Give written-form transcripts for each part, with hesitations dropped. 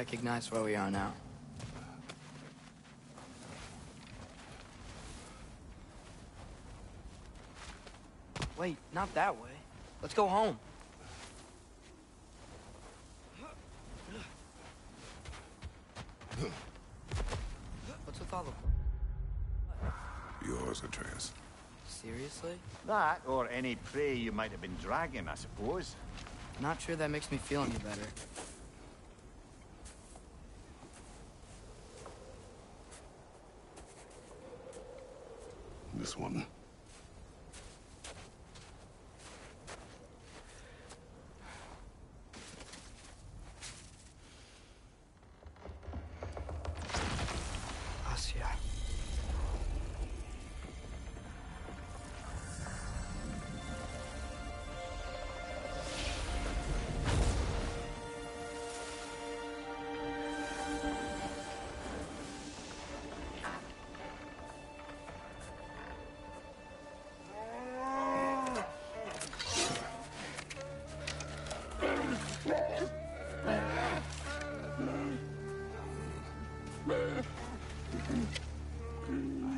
recognize where we are now. Wait, not that way. Let's go home. What's with all the... Yours, Atreus. Seriously? That, or any prey you might have been dragging, I suppose. Not sure that makes me feel any better. This one. Asya.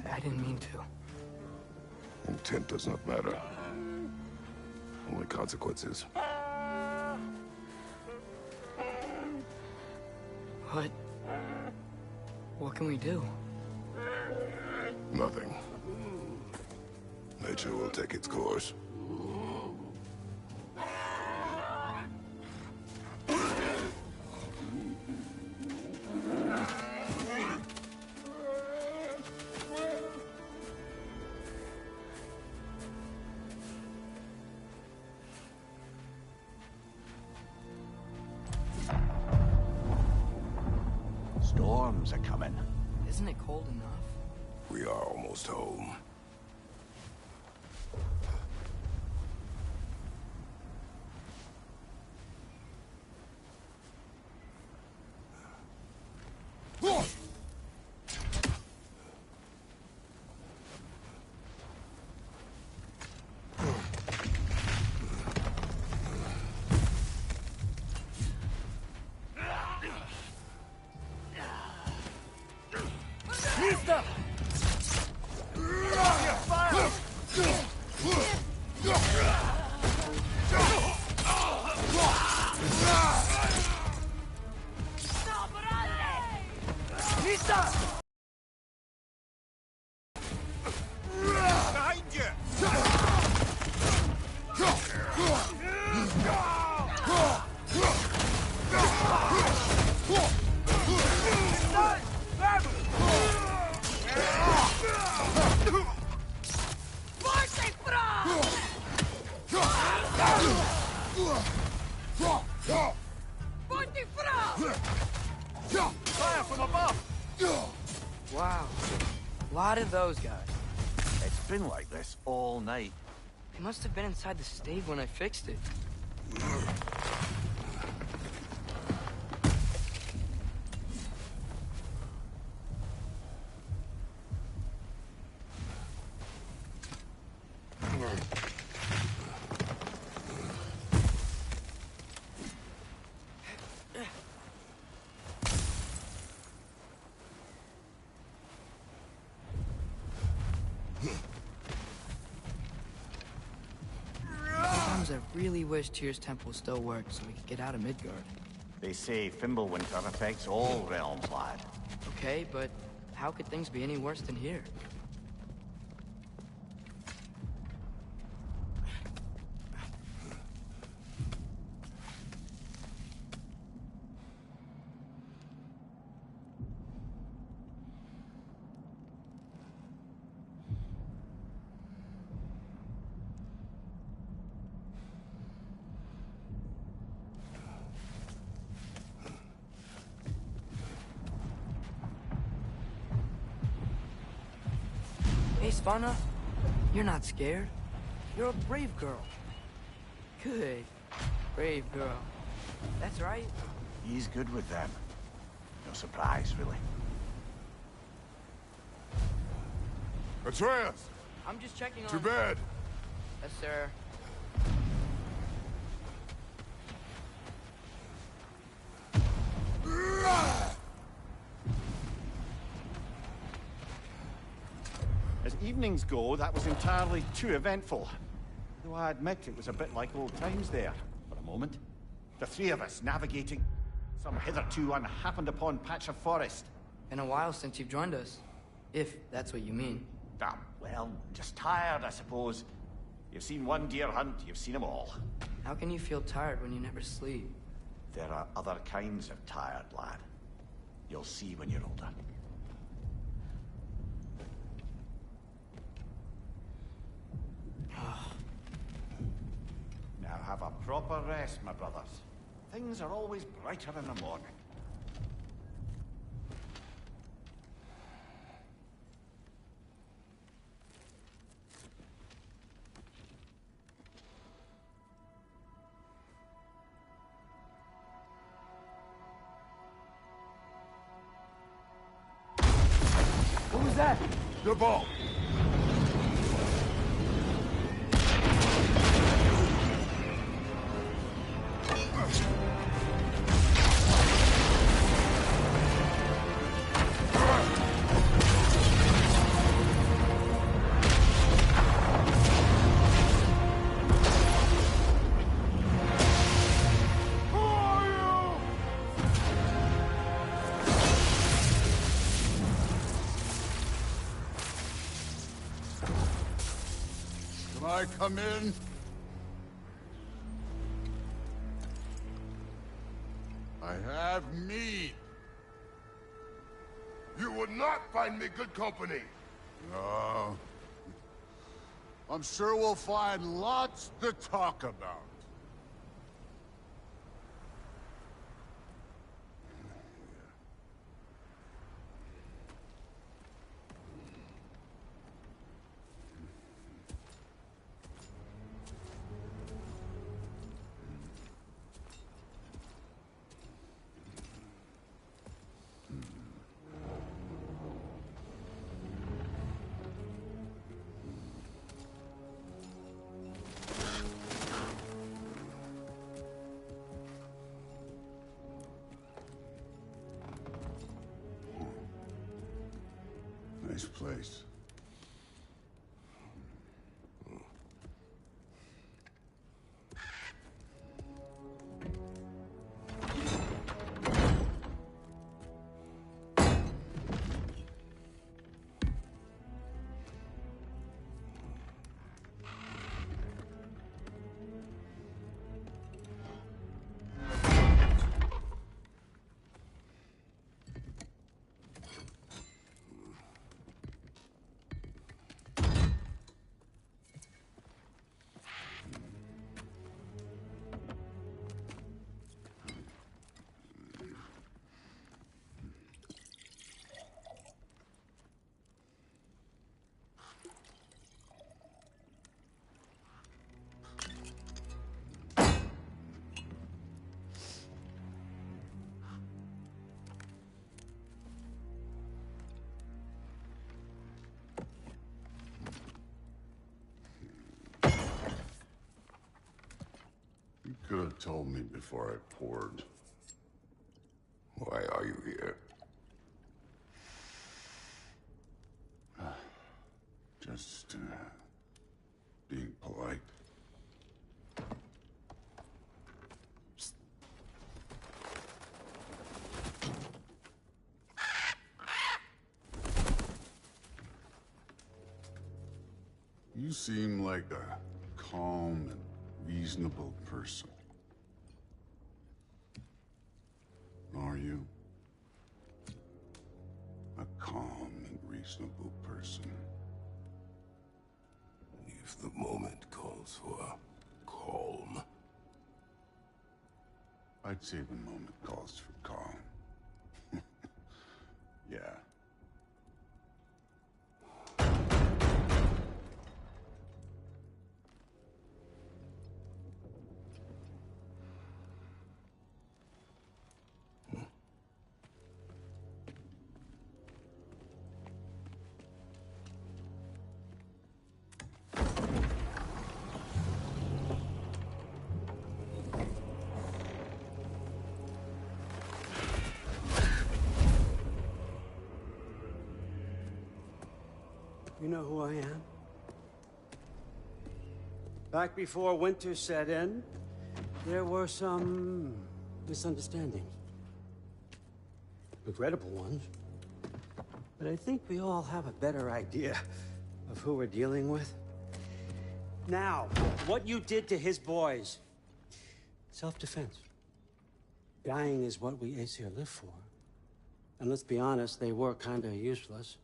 I didn't mean to. Intent does not matter. Only consequences. What can we do? Nothing. Nature will take its course. Storms are coming. Isn't it cold enough? We are almost home. Fire from above! Wow. A lot of those guys. It's been like this all night. They must have been inside the stave when I fixed it. Sometimes I really wish Tyr's temple still worked so we could get out of Midgard. They say Fimbulwinter affects all realms, lad. Okay, but how could things be any worse than here? Hey, Svanna, you're not scared. You're a brave girl. Good. Brave girl. That's right. He's good with them. No surprise, really. Atreus! I'm just checking on... To bed! Yes, sir. As evenings go, that was entirely too eventful. Though I admit it was a bit like old times there, for a moment. The three of us navigating some hitherto unhappened-upon patch of forest. Been a while since you've joined us. If that's what you mean. Ah, well, just tired, I suppose. You've seen one deer hunt, you've seen them all. How can you feel tired when you never sleep? There are other kinds of tired, lad. You'll see when you're older. Now have a proper rest, my brothers. Things are always brighter in the morning. What was that? The ball. Can I come in? I have meat. You would not find me good company. No. I'm sure we'll find lots to talk about. Nice place. You could have told me before I poured. Why are you here? Just, being polite. You seem like a calm and reasonable person. Are you? A calm and reasonable person. If the moment calls for calm. I'd say the moment calls for calm. Yeah. You know who I am? Back before winter set in, there were some misunderstandings. Regrettable ones. But I think we all have a better idea of who we're dealing with. Now, what you did to his boys. Self-defense. Dying is what we Aesir live for. And let's be honest, they were kinda useless.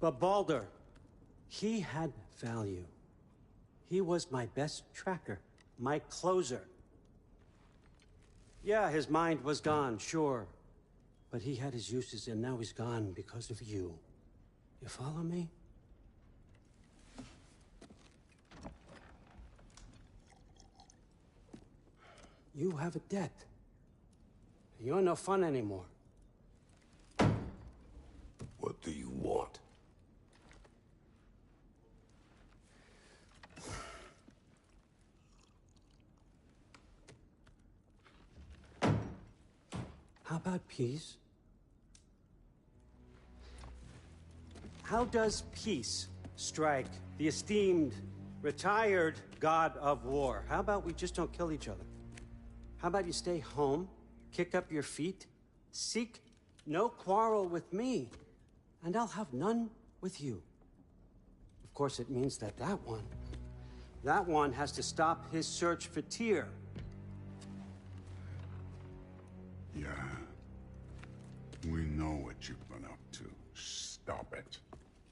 But Baldur, he had value. He was my best tracker, my closer. Yeah, his mind was gone, sure. But he had his uses, and now he's gone because of you. You follow me? You have a debt. You're no fun anymore. What do you want? How about peace? How does peace strike the esteemed, retired god of war? How about we just don't kill each other? How about you stay home, kick up your feet, seek no quarrel with me, and I'll have none with you. Of course, it means that that one has to stop his search for Tyr. Yeah. We know what you've been up to. Stop it.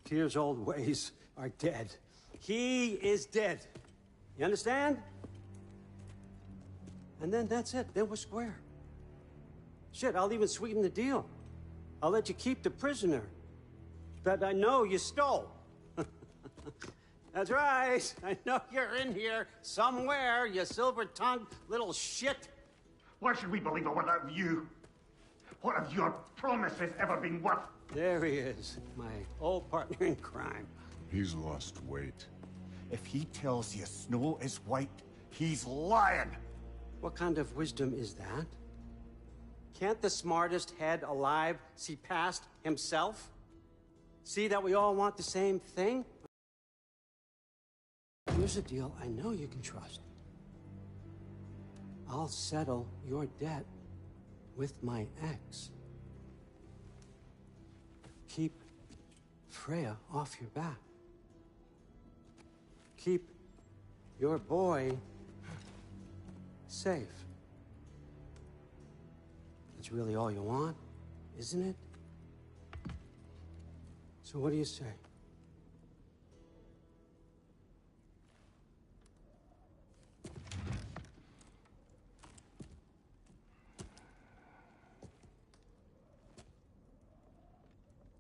Tyr's old ways are dead. He is dead. You understand? And then that's it. Then we're square. Shit, I'll even sweeten the deal. I'll let you keep the prisoner that I know you stole. That's right. I know you're in here somewhere, you silver-tongued little shit. Why should we believe a word out of you? What have your promises ever been worth? There he is, my old partner in crime. He's lost weight. If he tells you snow is white, he's lying. What kind of wisdom is that? Can't the smartest head alive see past himself? See that we all want the same thing? Here's a deal I know you can trust. I'll settle your debt with my ex. Keep Freya off your back. Keep your boy safe. That's really all you want, isn't it? So what do you say?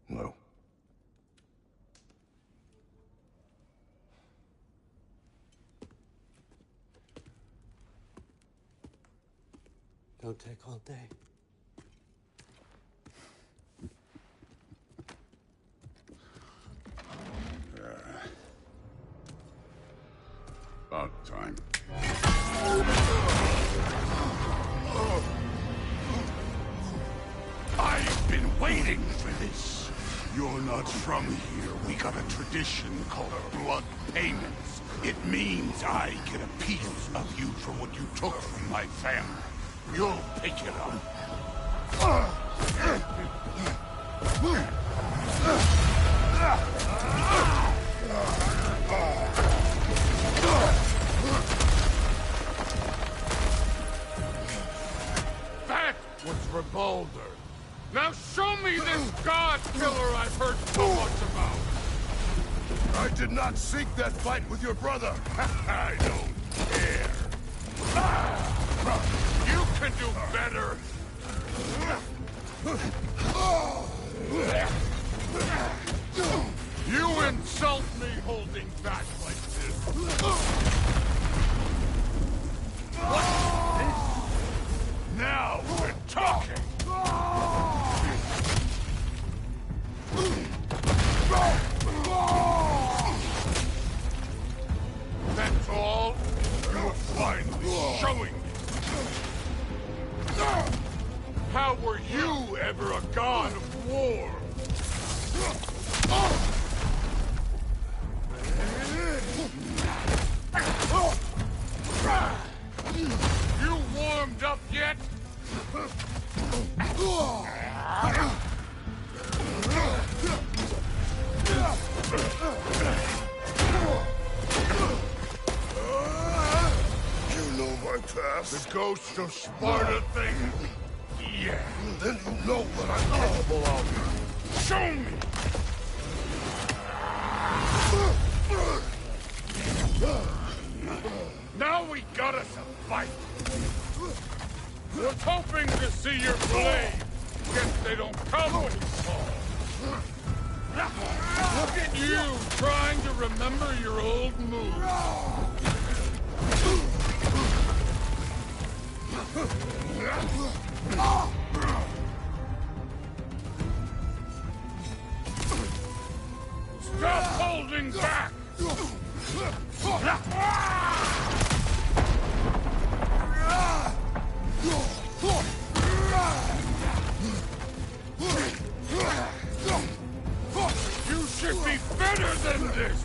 No. Don't take all day. About time. I've been waiting for this. You're not from here. We got a tradition called blood payments. It means I get a piece of you for what you took from my family. You'll pick it up. That was for Baldur. Now show me this god killer I've heard so much about. I did not seek that fight with your brother. I don't care. You can do better. You insult me holding back like this. What's this? Now we're talking. That's all? You're finally showing me. How were you ever a god of war. You warmed up yet? You know my past? The ghost of Sparta thing? Yeah. Then you know what I'm capable of. Show me! Now we got us a fight. Was hoping to see your blade. Guess they don't come when you call. Look at you, trying to remember your old moves. Stop holding back! You should be better than this!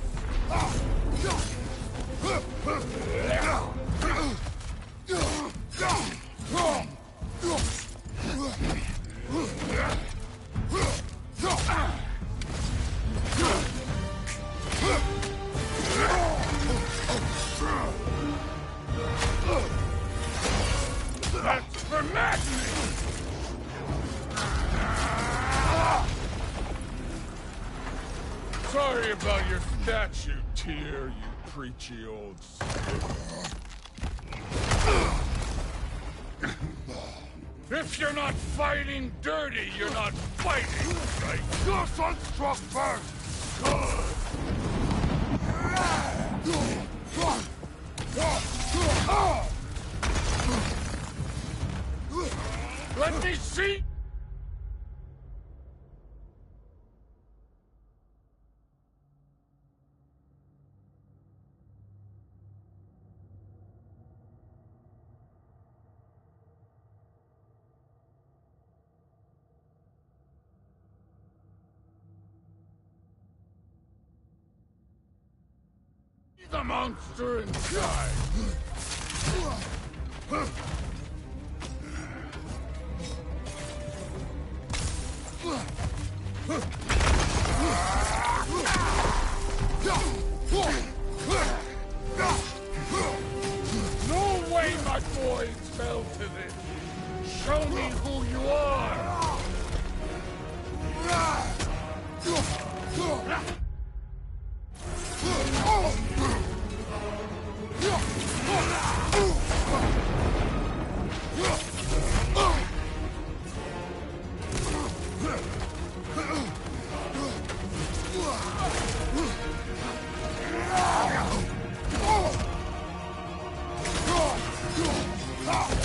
That's for madness! Sorry about your statue, Tyr, you preachy old stiff. If you're not fighting dirty, you're not fighting, right? Your son struck first! Let me see! The monster inside! No way my boys fell to this! Show me who you are!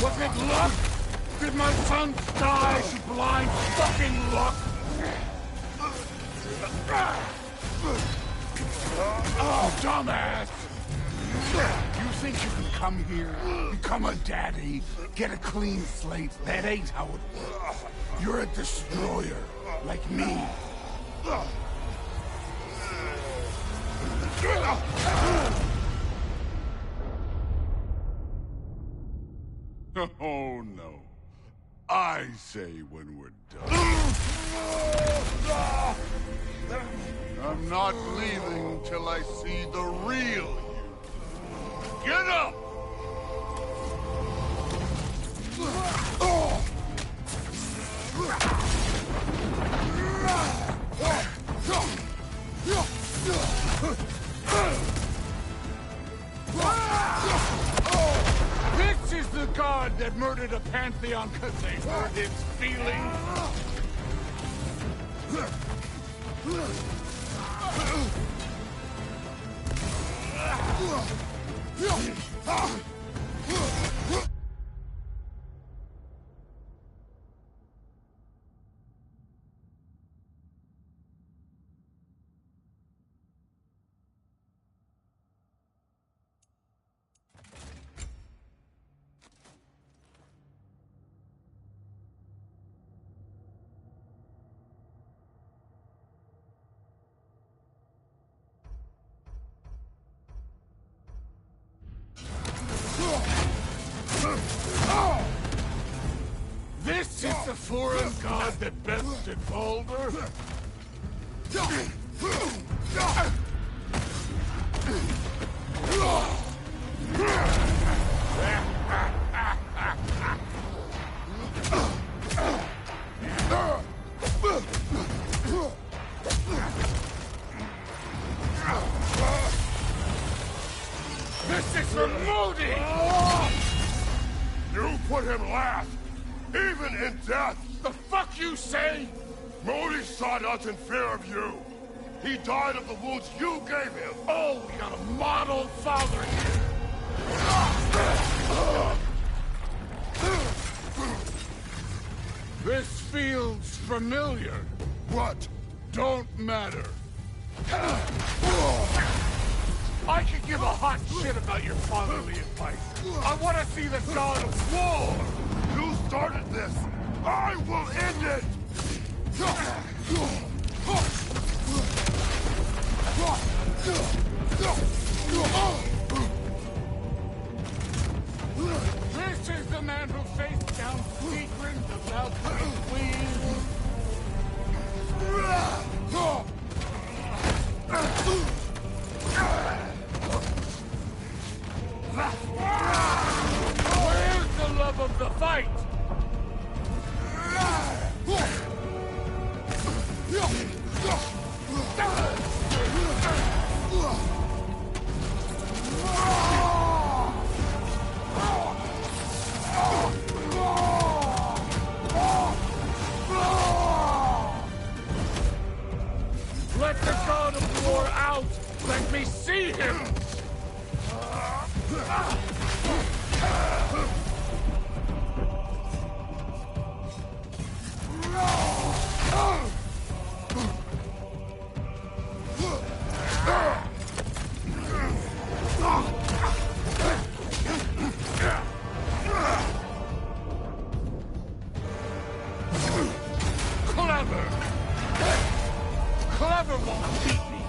Was it luck? Did my son die to blind fucking luck? Oh, dumbass! You think you can come here, become a daddy, get a clean slate? That ain't how it works. You're a destroyer, like me. Oh, no. I say when we're done. I'm not leaving till I see the real you. Get up! This is the god that murdered a pantheon because they hurt his feelings. the foreign god that bested Baldur? This is for Modi! You put him last, even in death! The fuck you say? Modi sought us in fear of you. He died of the wounds you gave him. Oh, we got a model father here. This feels familiar. What? Don't matter. I could give a hot shit about your fatherly advice. I want to see the god of war. You started this. I will end it! This is the man who faced down secrets about the queen. Where's the love of the fight? Let the god of war out! Let me see him! Clever! Clever won't beat me!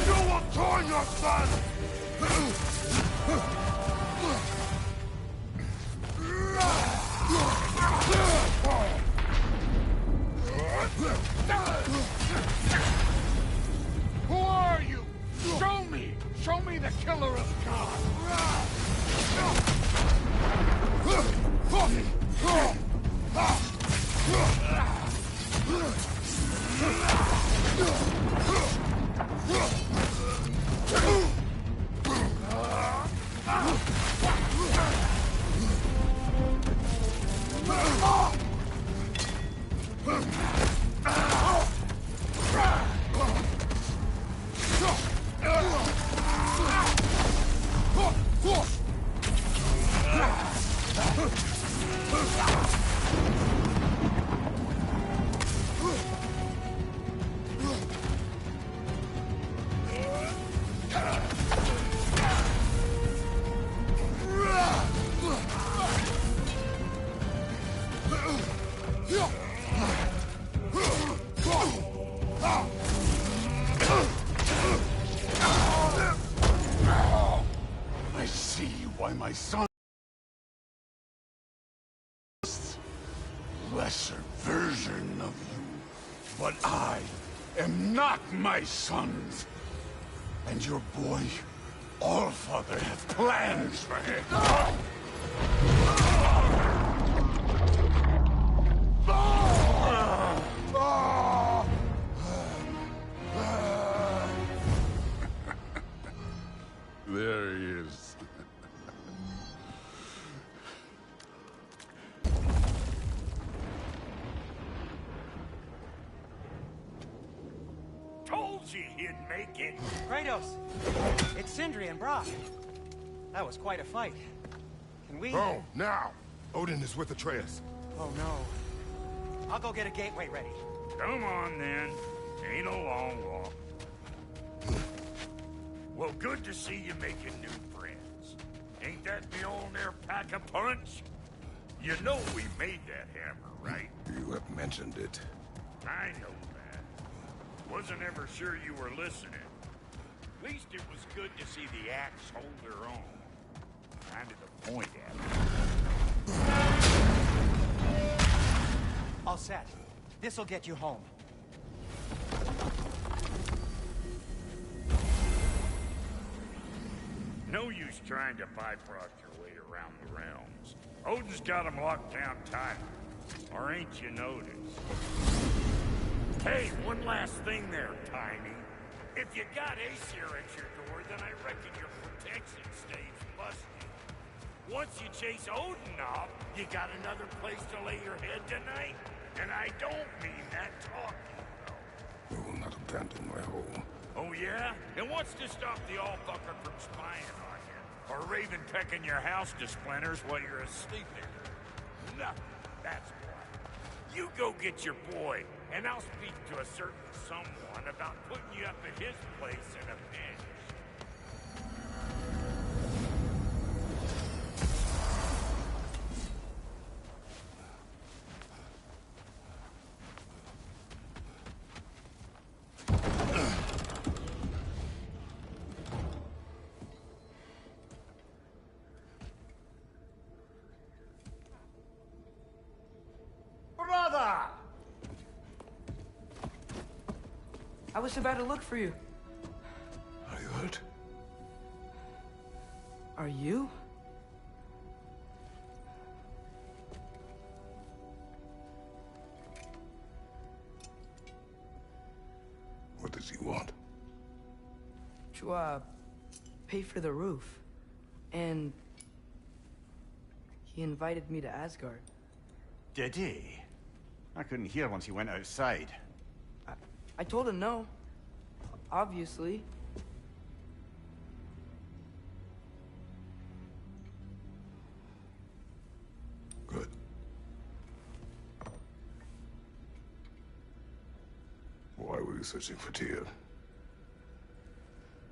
You will join your son! Who are you? Show me! Show me the killer of I see why my son... lesser version of you. But I am not my sons. And your boy, Allfather, have plans for him. There he is. Told you he'd make it. Kratos! It's Sindri and Brock. That was quite a fight. Can we... Oh, now! Odin is with Atreus. Oh, no. I'll go get a gateway ready. Come on, then. Ain't a long walk. Well, good to see you making new friends. Ain't that the old there pack a punch? You know we made that hammer, right? You have mentioned it. I know that. Wasn't ever sure you were listening. At least it was good to see the axe hold their own. Kind of the point, All set. This'll get you home. No use trying to Bifrost your way around the realms. Odin's got them locked down tight. Or ain't you noticed? Hey, one last thing there, Tiny. If you got Aesir at your door, then I reckon your protection stays busted. Once you chase Odin off, you got another place to lay your head tonight? And I don't mean that talking, though. I will not abandon my home. Oh, yeah? And what's to stop the all-fucker from spying on you? Or Raven pecking your house to splinters while you're asleep there? Nothing. That's why. You go get your boy, and I'll speak to a certain someone about putting you up at his place in a pinch. Brother! I was about to look for you. Are you hurt? Are you? What does he want? To, pay for the roof. And he invited me to Asgard. Did he? I couldn't hear once he went outside. I told him no. Obviously. Good. Why were you searching for Tyr?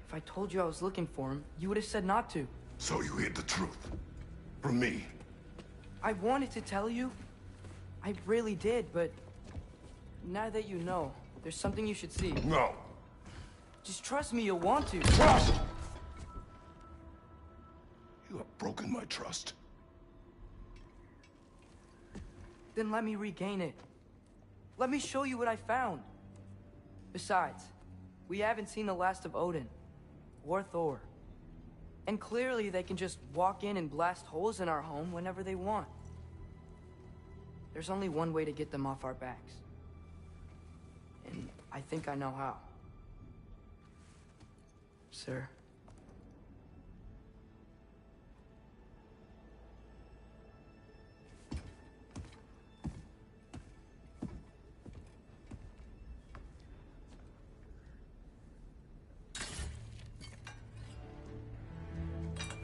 If I told you I was looking for him, you would have said not to. So you hid the truth. From me. I wanted to tell you. I really did, but now that you know, there's something you should see. No. Just trust me, you'll want to. Trust! You have broken my trust. Then let me regain it. Let me show you what I found. Besides, we haven't seen the last of Odin. Or Thor. And clearly they can just walk in and blast holes in our home whenever they want. There's only one way to get them off our backs. And I think I know how. Sir.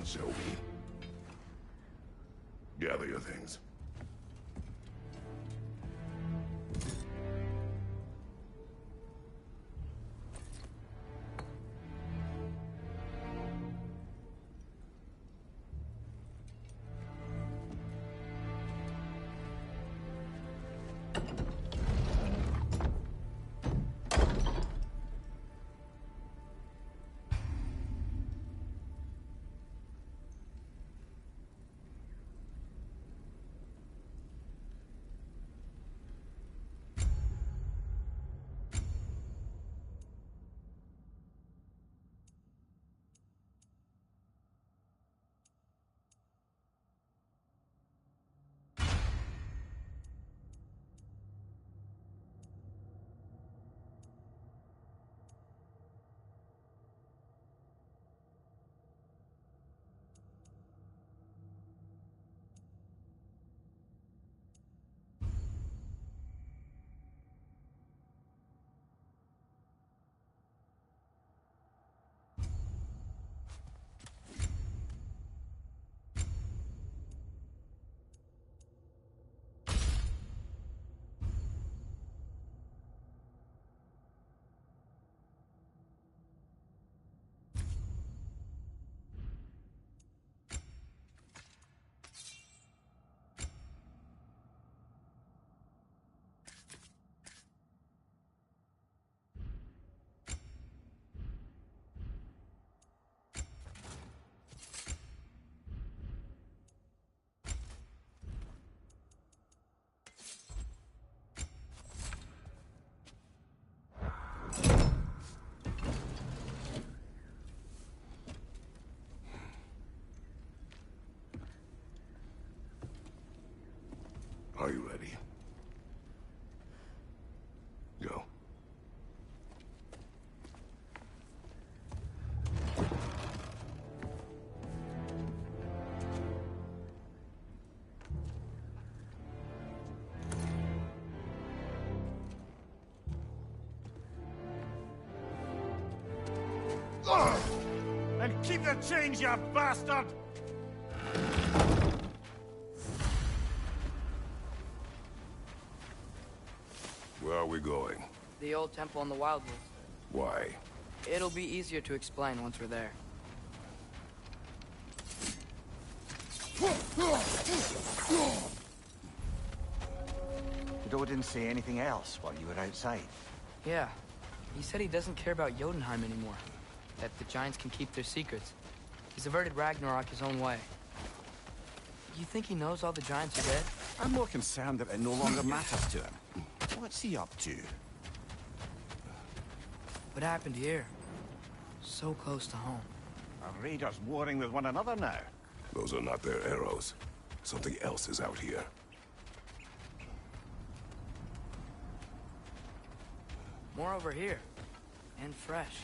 Show me. Gather your things. Are you ready? Go. And keep the change, you bastard! Where are we going? The old temple in the Wildwoods. Why? It'll be easier to explain once we're there. Did Odin say anything else while you were outside? Yeah. He said he doesn't care about Jotunheim anymore. That the Giants can keep their secrets. He's averted Ragnarok his own way. You think he knows all the Giants are dead? I'm more concerned that it no longer matters to him. What's he up to? What happened here? So close to home. Are raiders warring with one another now? Those are not their arrows. Something else is out here. More over here. And fresh.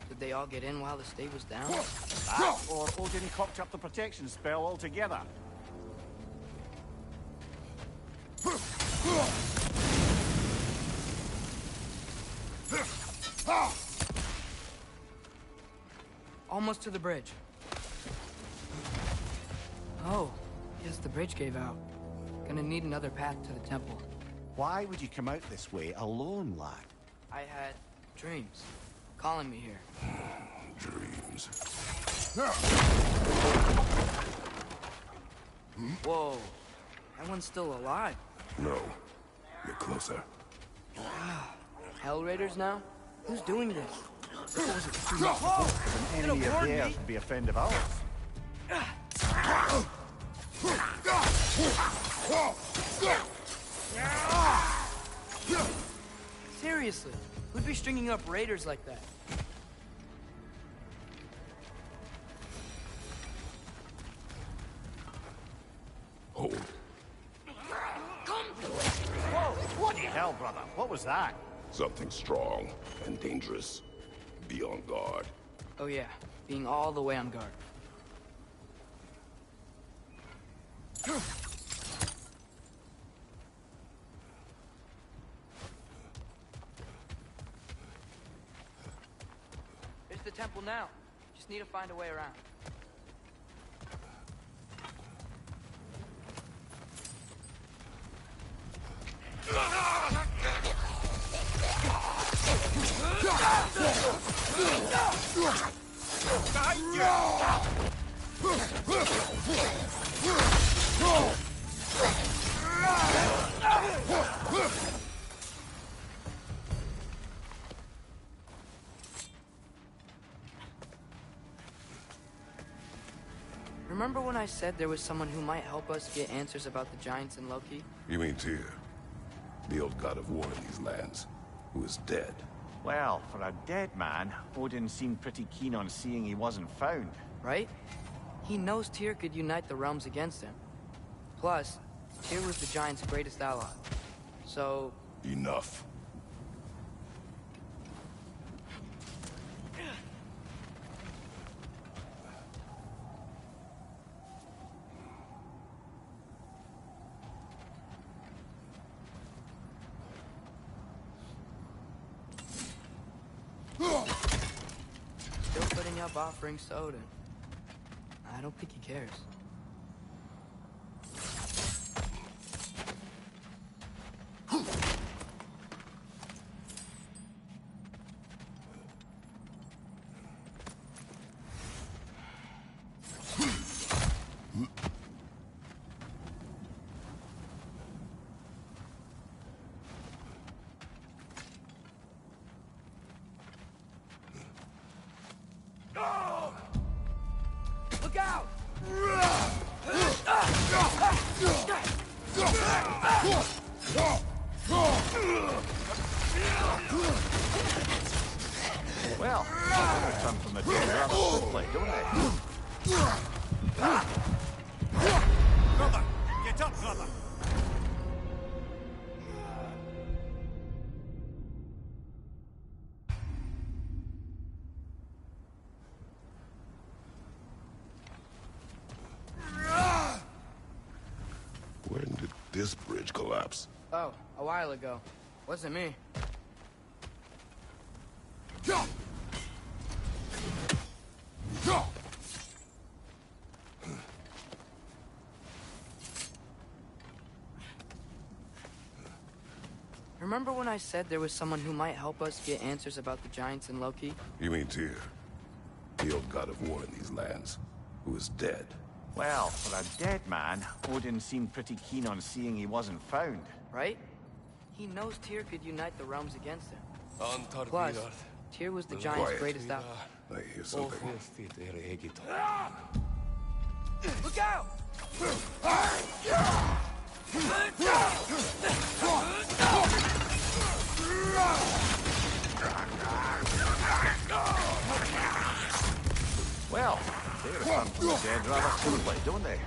Did they all get in while the state was down? That, or Odin cocked up the protection spell altogether. Almost to the bridge. Oh, guess the bridge gave out. Gonna need another path to the temple. Why would you come out this way alone, lad? I had dreams calling me here. Dreams. Whoa, that one's still alive. No. Get closer. Hell Raiders now? Who's doing this? An enemy of theirs would be a friend of ours. Seriously, who'd be stringing up raiders like that? Hold. Whoa! Bloody hell, brother! What was that? Something strong and dangerous. Be on guard. Oh yeah, being all the way on guard. There's the temple now. Just need to find a way around. Remember when I said there was someone who might help us get answers about the Giants and Loki? You mean Tyr? The old god of war in these lands, who is dead. Well, for a dead man, Odin seemed pretty keen on seeing he wasn't found. Right? He knows Tyr could unite the realms against him. Plus, Tyr was the Giants' greatest ally. So... Enough. Still putting up offerings to Odin. I don't think he cares. Look out! Well, they come from the dead rather quickly, don't they? Brother! Get up, brother! this bridge collapse? Oh, a while ago. Wasn't me. Remember when I said there was someone who might help us get answers about the giants in Loki? You mean Tyr? The old god of war in these lands, who is dead. Well, for a dead man, Odin seemed pretty keen on seeing he wasn't found. Right? He knows Tyr could unite the realms against him. Plus, Tyr was the giant's Quiet. greatest ally. I hear something. Look out! Well, they return from the dead rather smoothly, don't they?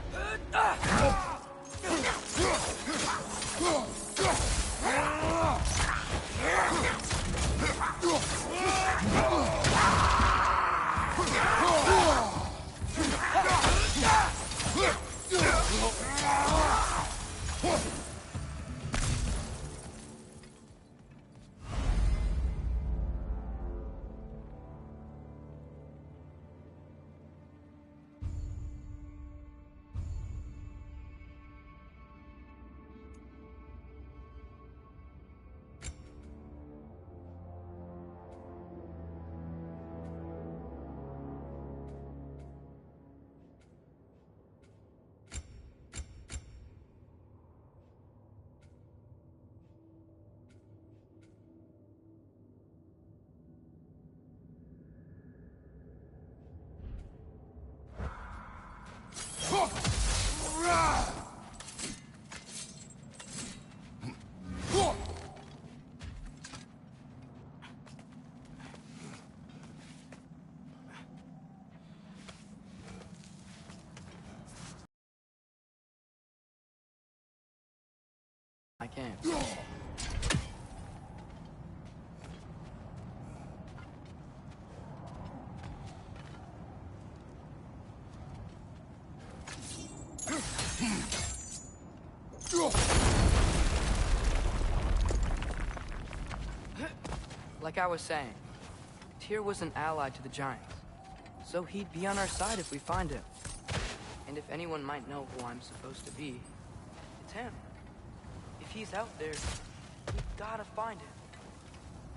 I can't. Like I was saying, Tyr was an ally to the giants, so he'd be on our side if we find him. And if anyone might know who I'm supposed to be, it's him. If he's out there, we've gotta find him.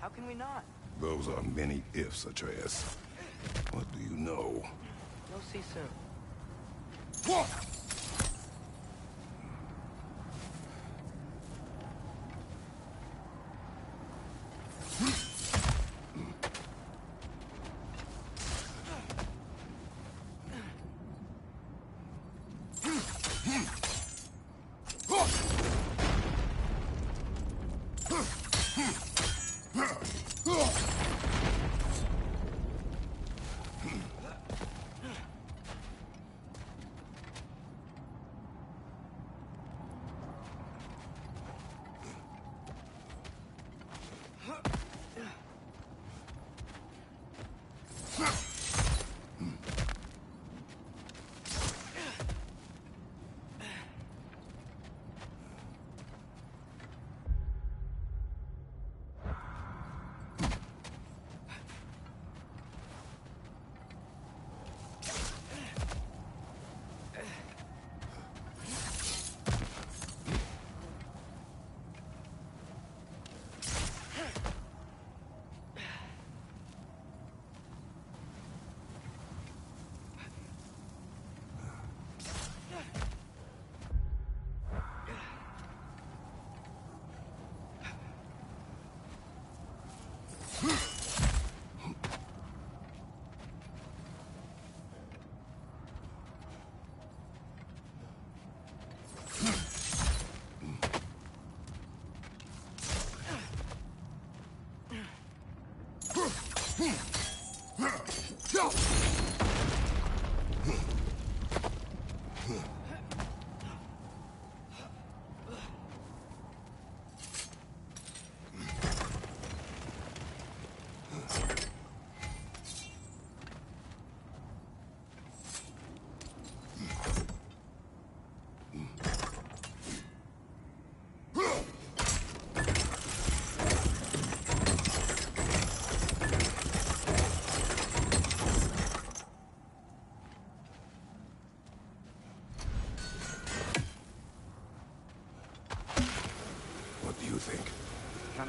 How can we not? Those are many ifs, Atreus. What do you know? You'll see soon.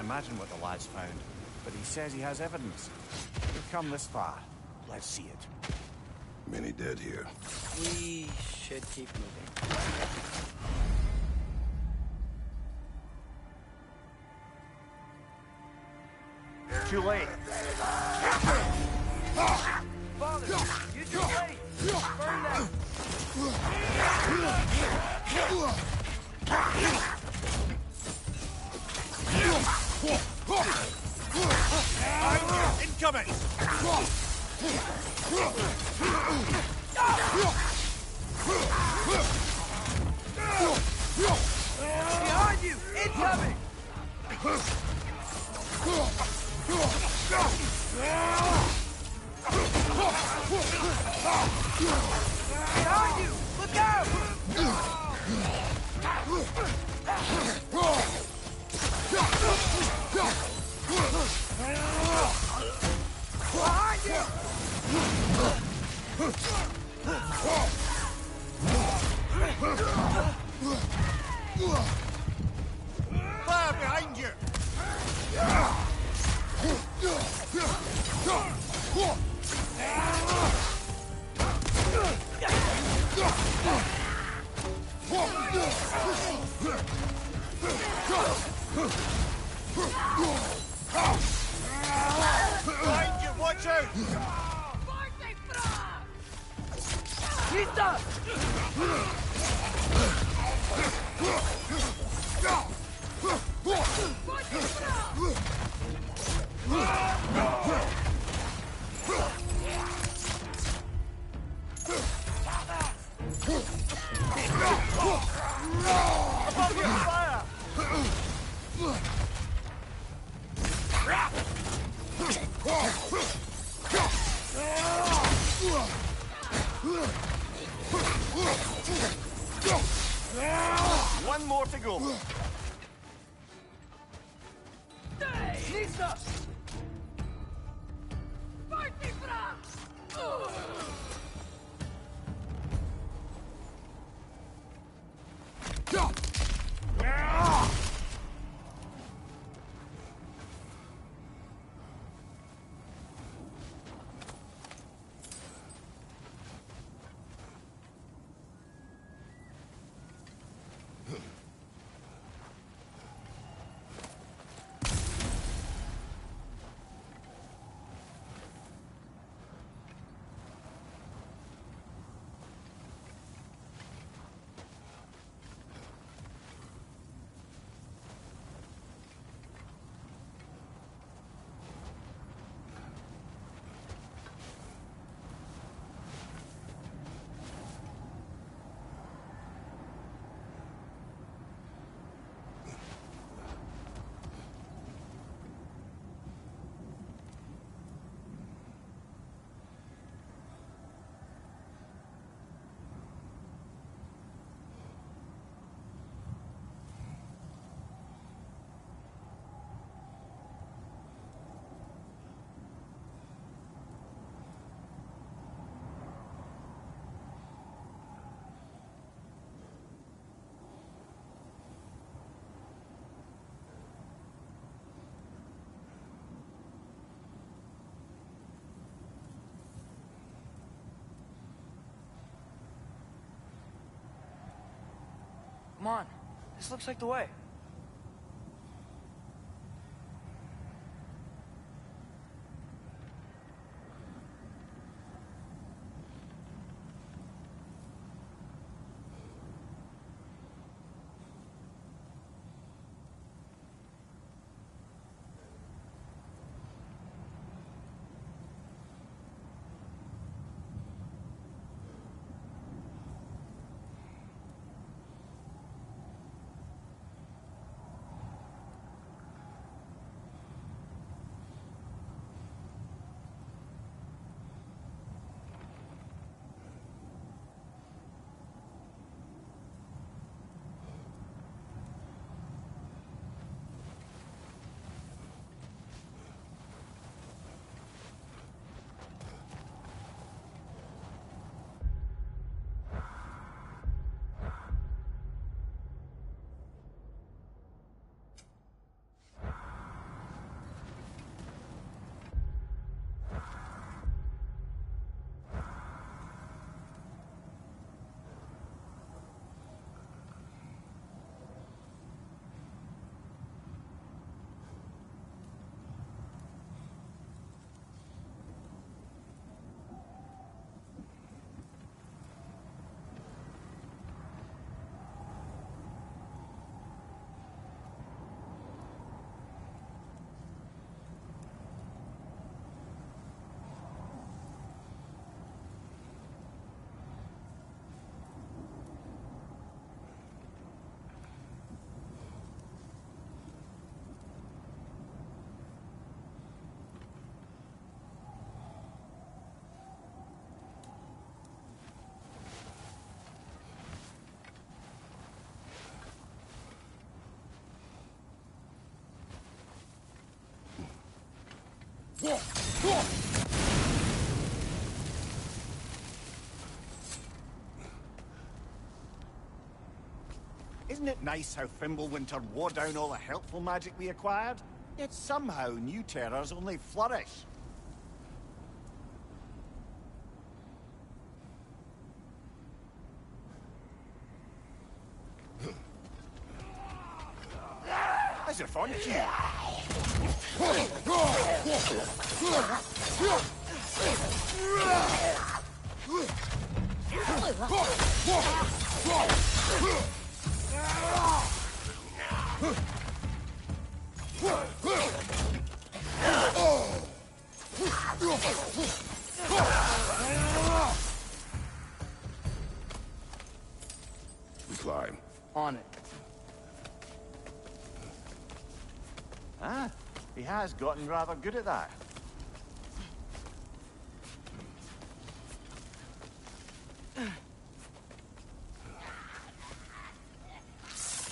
imagine what the lad's found, but he says he has evidence. We've come this far. Let's see it. Many dead here. We should keep moving. Too late. Father, use your blade! Burn them! Incoming! Behind you! Incoming! Behind you! Look out! Behind you! Fire behind you! Behind you, watch out! Nista! Above you, fire! One more to go. Nista! Come on. This looks like the way. Isn't it nice how Fimbulwinter wore down all the helpful magic we acquired? Yet somehow new terrors only flourish. As if on cue. We climb. On it. Ah, he has gotten rather good at that.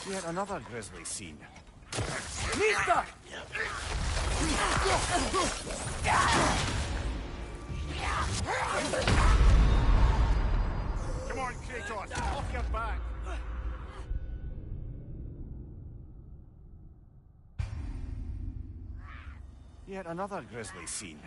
Yet another grisly scene. Mista! Come on, Kratos, off your back. Yet another grisly scene.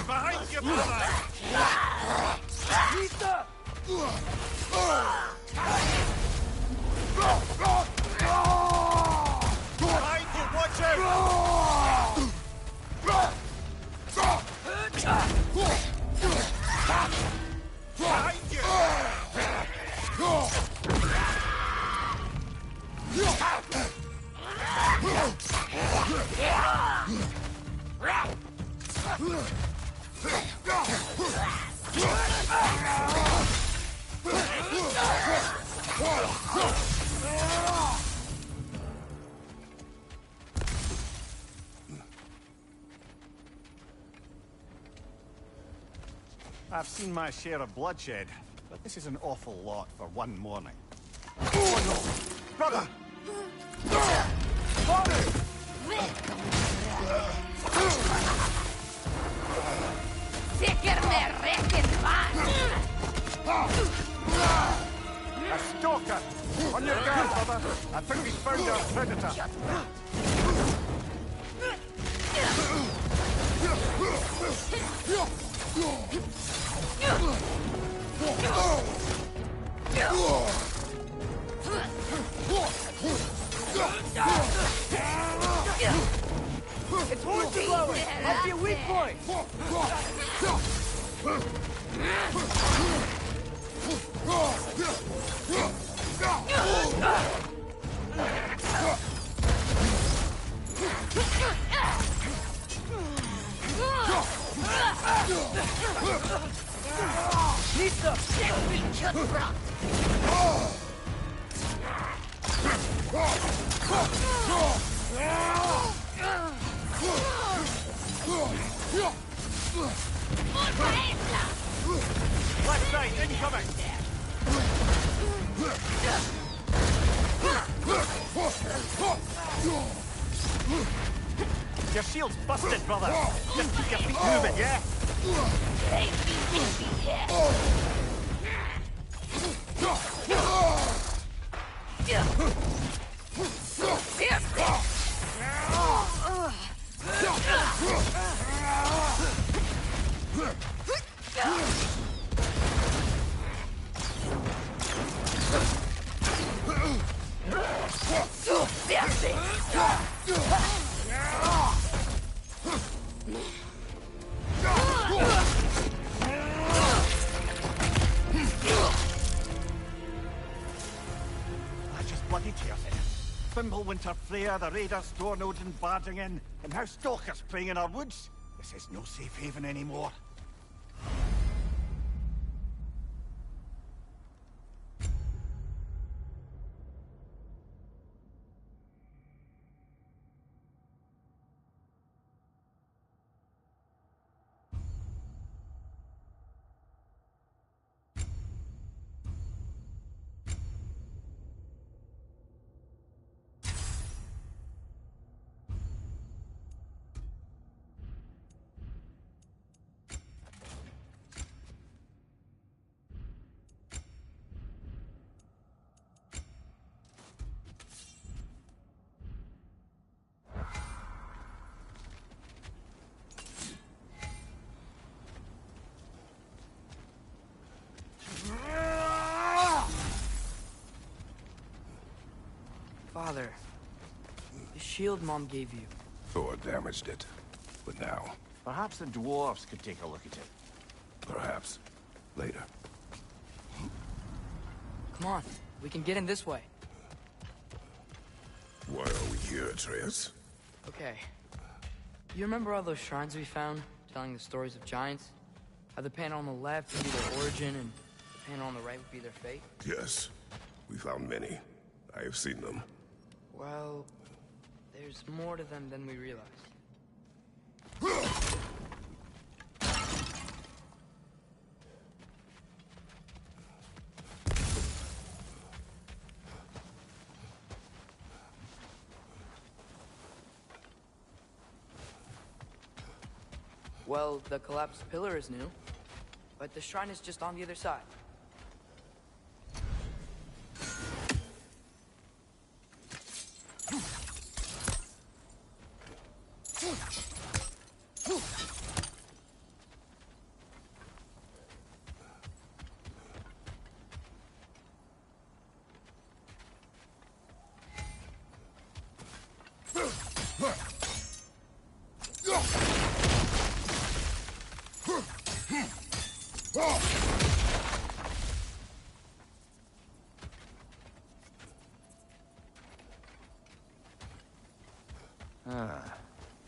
Behind you, brother! Mista! Behind you, watch out! Behind you! I've seen my share of bloodshed, but this is an awful lot for one morning. Oh no! Brother! A stalker! On your guard, brother! I think we found our predator! It's horse blowing! Might be a weak point! Mista! Left side, incoming! Your shield's busted, brother! Just keep your feet moving, yeah? Bloody tears it. Fimbulwinter Freya, the raiders, Stornodin barging in, and now stalkers preying in our woods. This is no safe haven anymore. father. The shield Mom gave you. Thor damaged it. But now, Perhaps the dwarves could take a look at it. perhaps, later. Come on, we can get in this way. Why are we here, Atreus? Okay. You remember all those shrines we found, telling the stories of giants? How the panel on the left would be their origin, and the panel on the right would be their fate? Yes. We found many. I have seen them. Well, there's more to them than we realize. Well, the collapsed pillar is new, but the shrine is just on the other side.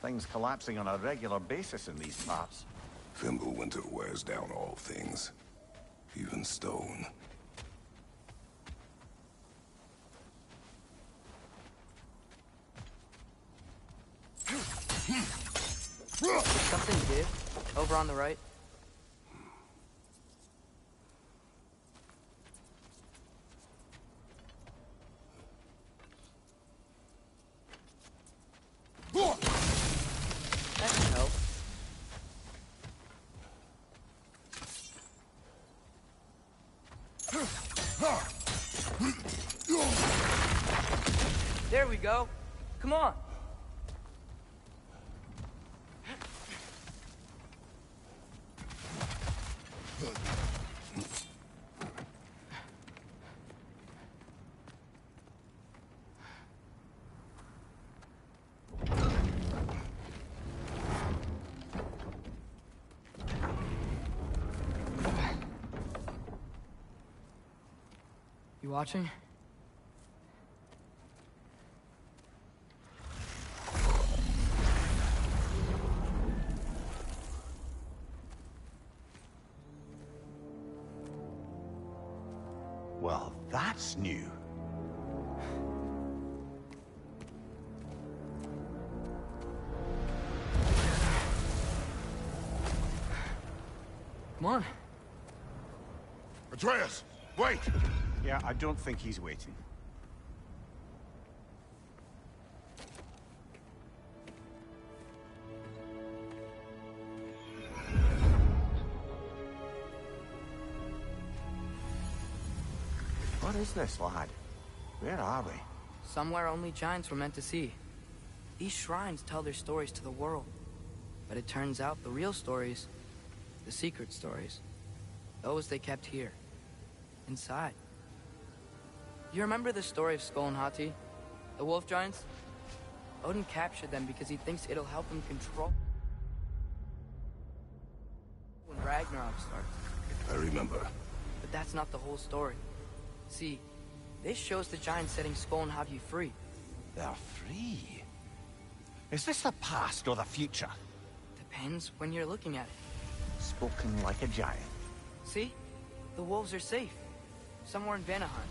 Things collapsing on a regular basis in these parts. Fimbulwinter wears down all things. Even stone. Did something give? Over on the right? That can help. There we go. Come on. You watching? Well, that's new. Come on. Atreus, wait! Yeah, I don't think he's waiting. What is this, lad? Where are we? Somewhere only giants were meant to see. These shrines tell their stories to the world. But it turns out the real stories, the secret stories, those they kept here, inside. You remember the story of Skull and Hati? The wolf giants? Odin captured them because he thinks it'll help him control when Ragnarok starts. I remember. But that's not the whole story. See, this shows the giants setting Skull and Hati free. They're free. Is this the past or the future? Depends when you're looking at it. Spoken like a giant. See? The wolves are safe. Somewhere in Vanaheim.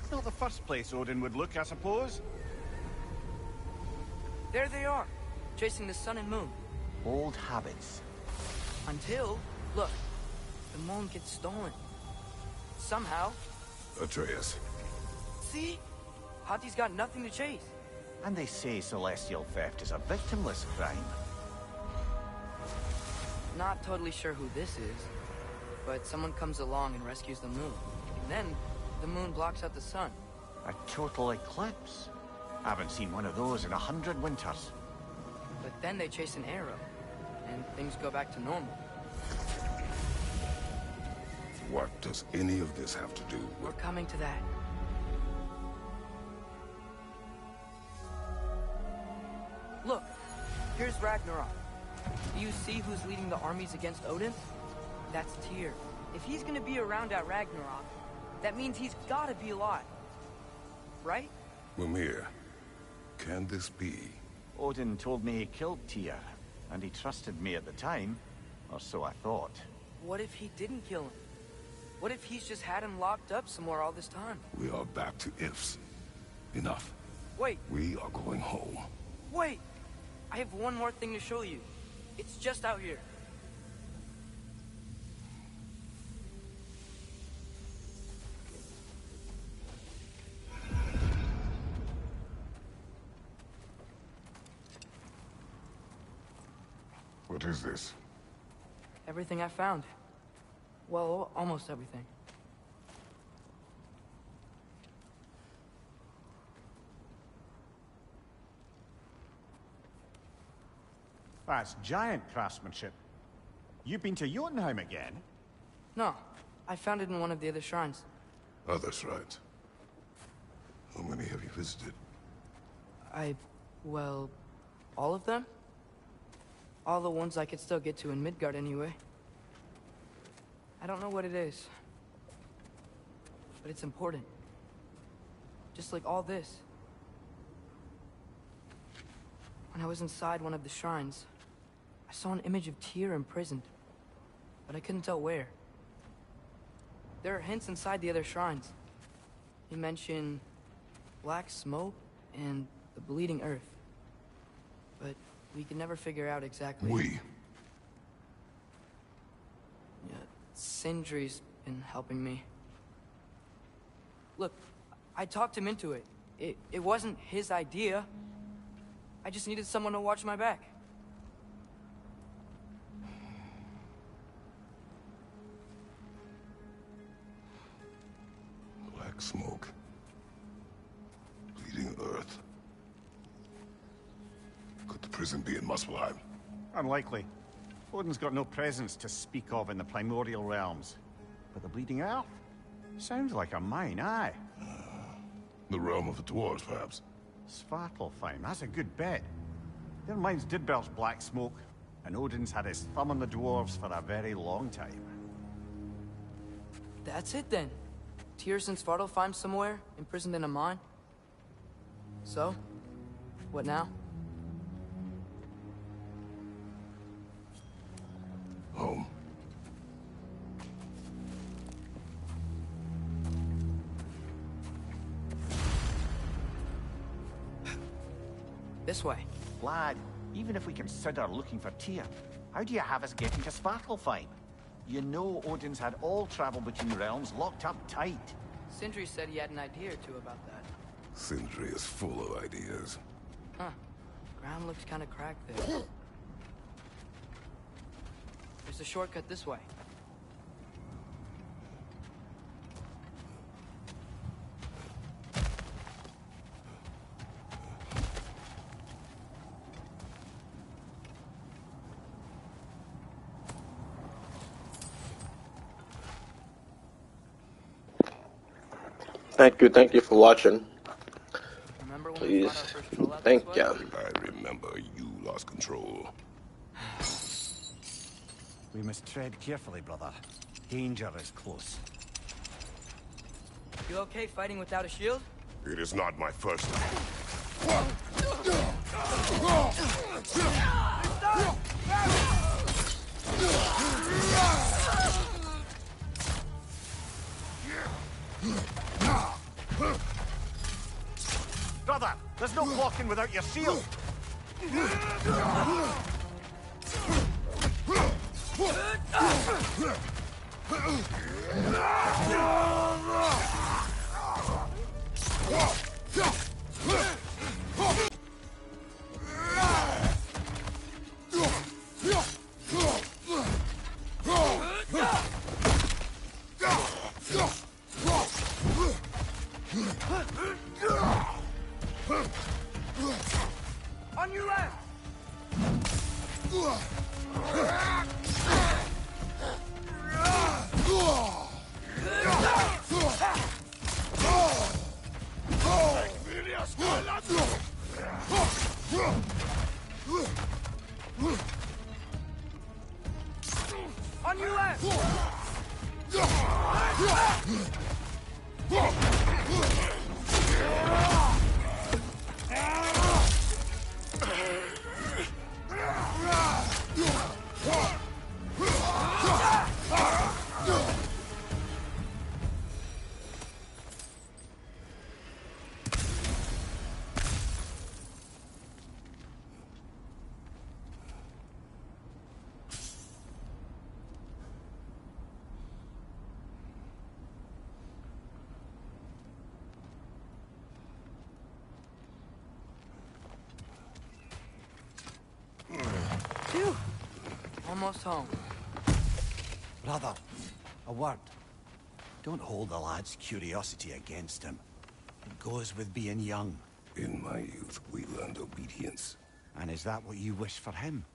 Not the first place Odin would look, I suppose. There they are, chasing the sun and moon. Old habits. Until, look, the moon gets stolen. Somehow. Atreus. See? Hati's got nothing to chase. And they say celestial theft is a victimless crime. Not totally sure who this is, but someone comes along and rescues the moon. And then, the moon blocks out the sun. A total eclipse. I haven't seen one of those in 100 winters. But then they chase an arrow, and things go back to normal. What does any of this have to do We're with... coming to that. Ragnarok. Do you see who's leading the armies against Odin? That's Tyr. If he's gonna be around at Ragnarok, that means he's gotta be alive. Right? Mimir, can this be? Odin told me he killed Tyr, and he trusted me at the time, or so I thought. What if he didn't kill him? What if he's just had him locked up somewhere all this time? We are back to ifs. Enough. Wait, We are going home. wait! I have one more thing to show you. It's just out here. What is this? Everything I found. Well, almost everything. That's giant craftsmanship. You've been to Jotunheim again? No, I found it in one of the other shrines. Other shrines. How many have you visited? Well, all of them? All the ones I could still get to in Midgard anyway. I don't know what it is. But it's important. Just like all this. When I was inside one of the shrines, I saw an image of Tyr imprisoned. But I couldn't tell where. There are hints inside the other shrines. He mentioned black smoke and the bleeding earth. But we could never figure out exactly. We. Yeah, Sindri's been helping me. Look, I talked him into it. It wasn't his idea. I just needed someone to watch my back. Black smoke. Bleeding earth. Could the prison be in Muspelheim? Unlikely. Odin's got no presence to speak of in the primordial realms. But the Bleeding Earth? Sounds like a mine, aye. The realm of the dwarves, perhaps. Svartalfheim, that's a good bet. Their mines did belch black smoke, and Odin's had his thumb on the dwarves for a very long time. That's it then. Tyr's in Svartalfheim somewhere, imprisoned in a mine. So, what now? Home. This way. Lad, even if we consider looking for Tyr, how do you have us getting to Svartalfheim? You know Odin's had all travel between realms locked up tight. Sindri said he had an idea or two about that. Sindri is full of ideas. Huh. Ground looks kind of cracked there. There's a shortcut this way. Thank you for watching. Remember when we Please, fought our first troll out thank this way? you. I remember you lost control. We must tread carefully, brother. Danger is close. You okay fighting without a shield? It is not my first time. Brother, there's no blocking without your shield! On your left! you at? Phew. Almost home. Brother, a word. Don't hold the lad's curiosity against him. It goes with being young. In my youth, we learned obedience. And is that what you wish for him?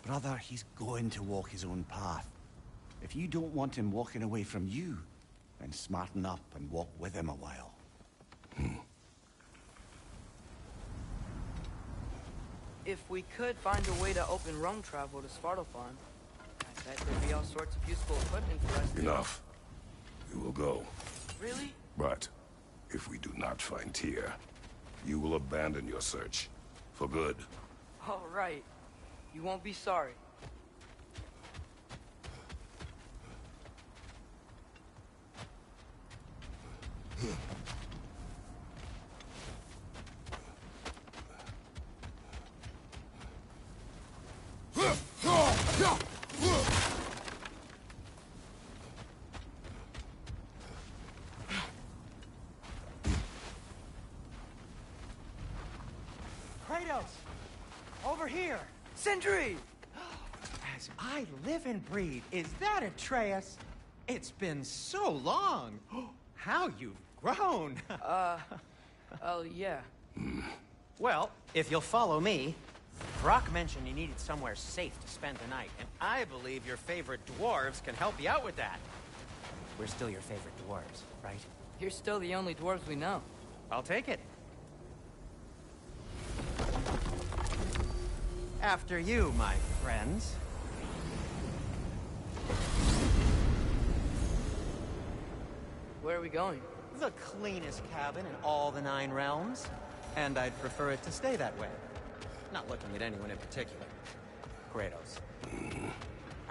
Brother, he's going to walk his own path. If you don't want him walking away from you, then smarten up and walk with him a while. If we could find a way to open roam travel to Svartalfheim, I bet there'd be all sorts of useful equipment for us. Enough. We will go. Really? But if we do not find Tyr, you will abandon your search. For good. All right. You won't be sorry. Kratos! Over here! Sindri! As I live and breathe, is that Atreus? It's been so long! How you've grown! Oh, yeah. Well, if you'll follow me, Brock mentioned you needed somewhere safe to spend the night, and I believe your favorite dwarves can help you out with that. We're still your favorite dwarves, right? You're still the only dwarves we know. I'll take it. After you, my friends. Where are we going? The cleanest cabin in all the 9 realms. And I'd prefer it to stay that way. Not looking at anyone in particular. Kratos.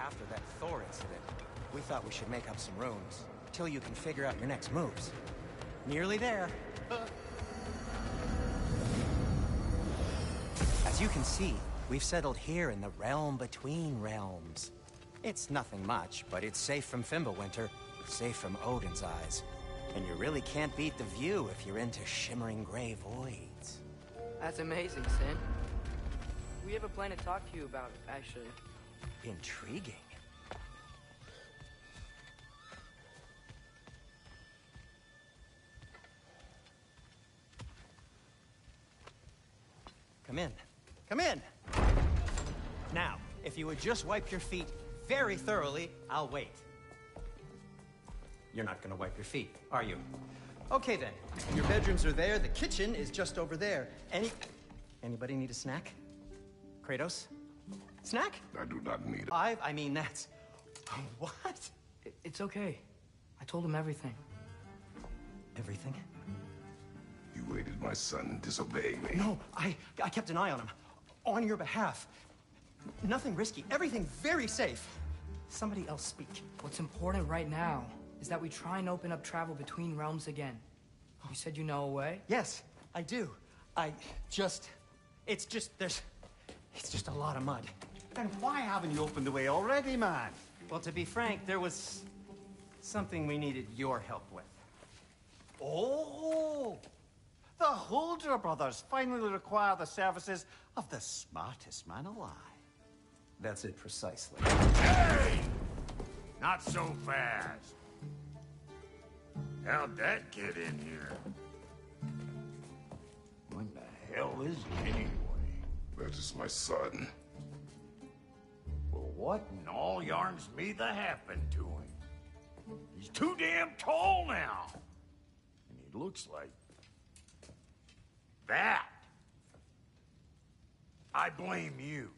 After that Thor incident, we thought we should make up some rooms. Till you can figure out your next moves. Nearly there. As you can see, we've settled here in the realm between realms. It's nothing much, but it's safe from Fimbulwinter, safe from Odin's eyes. And you really can't beat the view if you're into shimmering gray voids. That's amazing, Sin. We have a plan to talk to you about, actually. Intriguing. Come in. Come in! Now, if you would just wipe your feet very thoroughly, I'll wait. You're not gonna wipe your feet, are you? Okay then. Your bedrooms are there, the kitchen is just over there. Anybody need a snack? Kratos? Snack? I do not need it. I mean, that's... What? It's okay. I told him everything. Everything? You aided my son in disobeying me. No, I kept an eye on him. On your behalf. Nothing risky. Everything very safe. Somebody else speak. What's important right now is that we try and open up travel between realms again. You said you know a way? Yes, I do. It's just a lot of mud. Then why haven't you opened the way already, man? Well, to be frank, there was something we needed your help with. Oh! The Holder brothers finally require the services of the smartest man alive. That's it precisely. Hey! Not so fast. How'd that get in here? When the hell is he anyway? That is my son. Well, what in all yarns me that happened to him? He's too damn tall now. And he looks like... that. I blame you.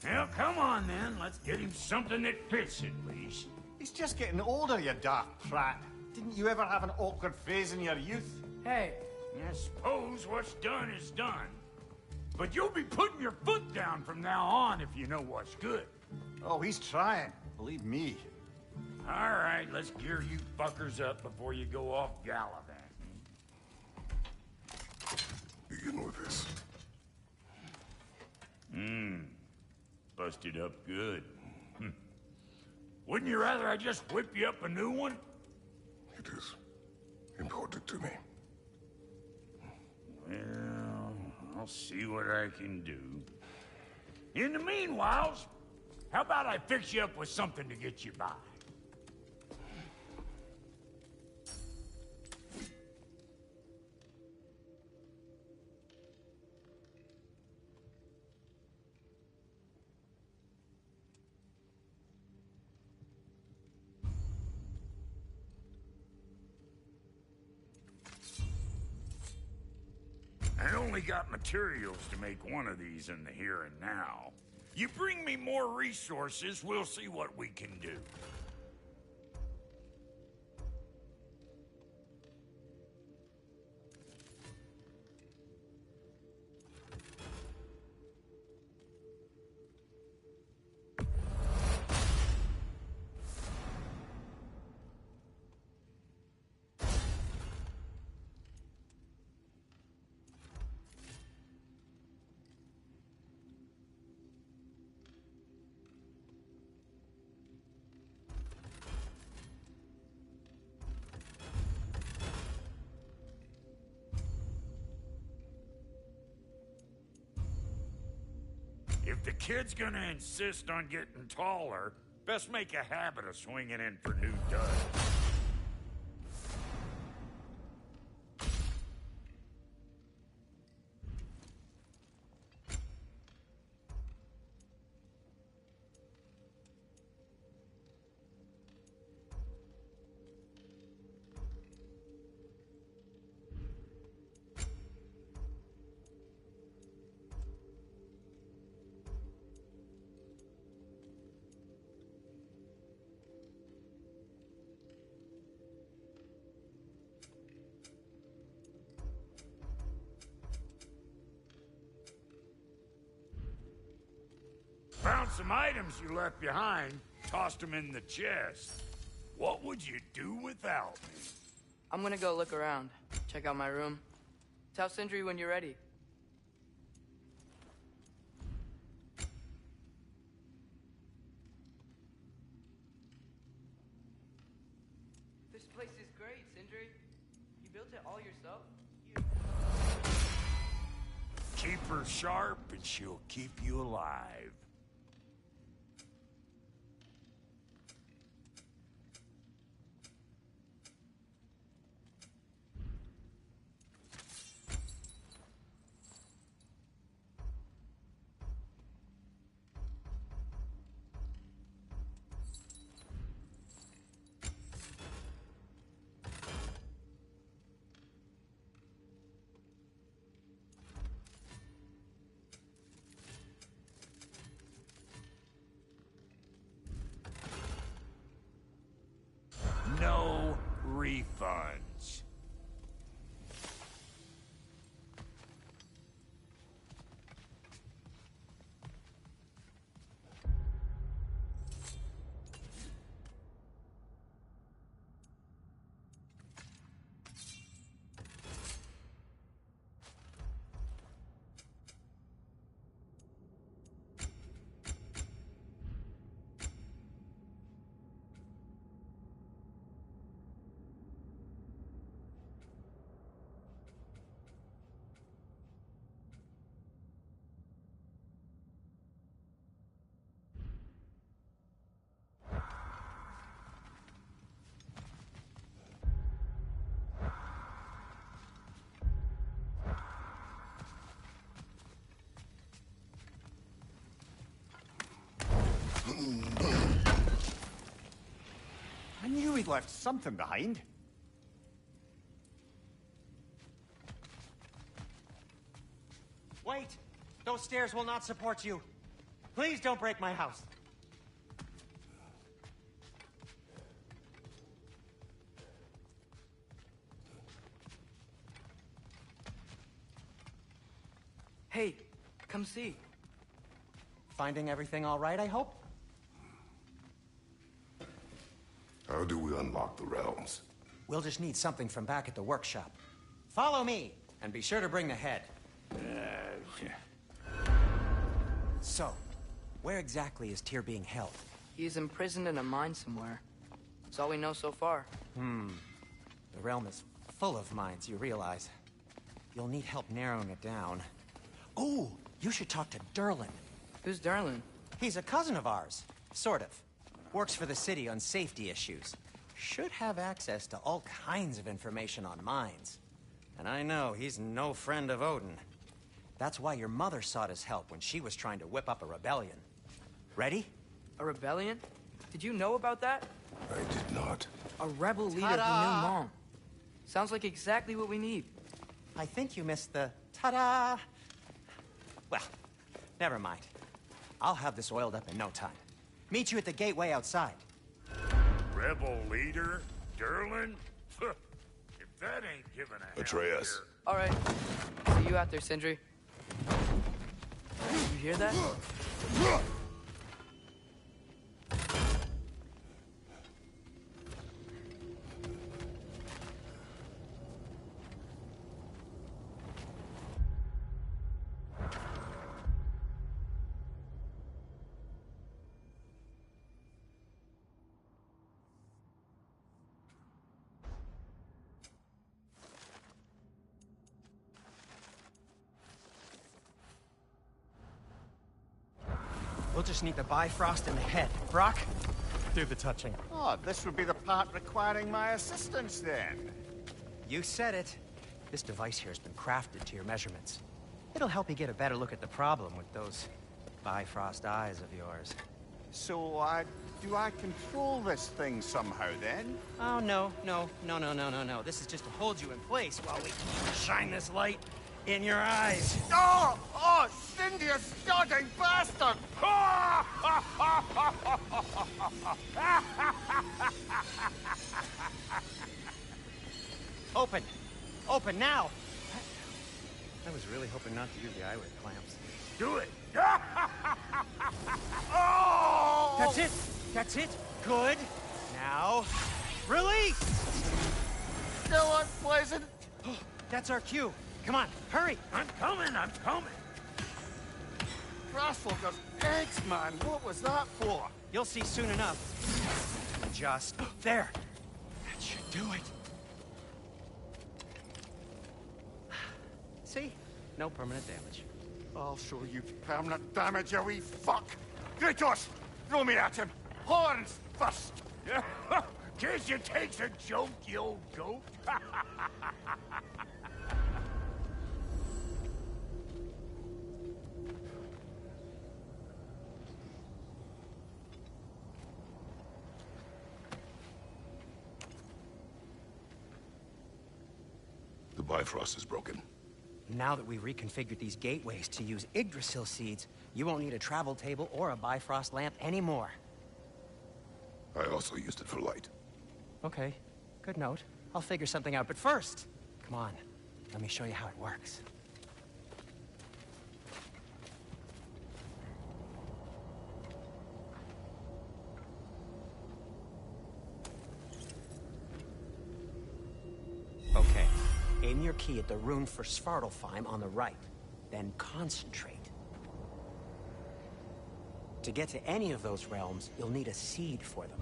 Well, come on then. Let's get him something that fits at least. He's just getting older, you daft prat. Didn't you ever have an awkward phase in your youth? Hey, I suppose what's done is done. But you'll be putting your foot down from now on if you know what's good. Oh, he's trying. Believe me. All right, let's gear you fuckers up before you go off gallivanting. Begin with this. Busted up good. Wouldn't you rather I just whip you up a new one? It is important to me. Well, I'll see what I can do. In the meanwhile, how about I fix you up with something to get you by? I only got materials to make one of these in the here and now. You bring me more resources, we'll see what we can do. If the kid's gonna insist on getting taller, best make a habit of swinging in for new duds. Found some items you left behind, tossed them in the chest. What would you do without me? I'm gonna go look around. Check out my room. Tell Sindri when you're ready. This place is great, Sindri. You built it all yourself? Keep her sharp and she'll keep you alive. No refunds. I knew he'd left something behind. Wait! Those stairs will not support you. Please don't break my house. Hey, come see. Finding everything all right, I hope? How do we unlock the realms? We'll just need something from back at the workshop. Follow me, and be sure to bring the head. So, where exactly is Tyr being held? He's imprisoned in a mine somewhere. That's all we know so far. The realm is full of mines, you realize. You'll need help narrowing it down. Oh, you should talk to Derlin. Who's Darlin? He's a cousin of ours. Sort of. Works for the city on safety issues. Should have access to all kinds of information on mines. And I know he's no friend of Odin. That's why your mother sought his help when she was trying to whip up a rebellion. Ready? A rebellion? Did you know about that? I did not. A rebel leader who knew Mom. Sounds like exactly what we need. I think you missed the ta-da! Well, never mind. I'll have this oiled up in no time. Meet you at the gateway outside. Rebel leader? Derlin? If that ain't giving a Atreus. All right. See you out there, Sindri. You hear that? We'll just need the Bifrost in the head. Brock, do the touching. Oh, this would be the part requiring my assistance then. You said it. This device here has been crafted to your measurements. It'll help you get a better look at the problem with those Bifrost eyes of yours. So, do I control this thing somehow then? Oh, no. This is just to hold you in place while we shine this light in your eyes. Oh, Cindy, you starting bastard! Open! Open now! I was really hoping not to use the eyelid clamps. Do it! Oh! That's it! That's it! Good! Now, release! Still unpleasant. That's our cue. Come on, hurry! I'm coming! Grassfuckers, eggs, man. What was that for? You'll see soon enough. Just there. That should do it. See? No permanent damage. I'll show you permanent damage, you wee fuck. Kratos, throw me at him. Horns first. Guess you takes a joke, you old goat. The Bifrost is broken. Now that we've reconfigured these gateways to use Yggdrasil seeds, you won't need a travel table or a Bifrost lamp anymore. I also used it for light. Okay, good note. I'll figure something out, but first, come on, let me show you how it works. Okay, aim your key at the rune for Svartalfheim on the right, then concentrate. To get to any of those realms, you'll need a seed for them.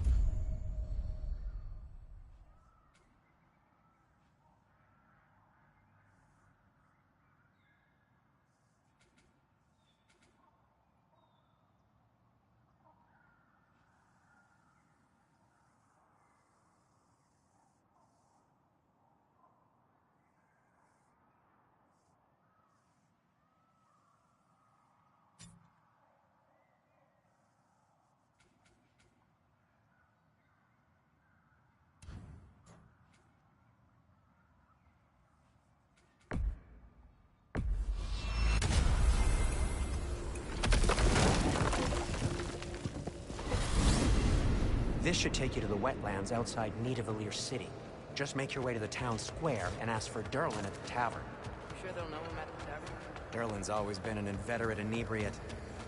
This should take you to the wetlands outside Nidavellir City. Just make your way to the town square and ask for Derlin at the tavern. You sure they'll know him at the tavern? Derlin's always been an inveterate inebriate.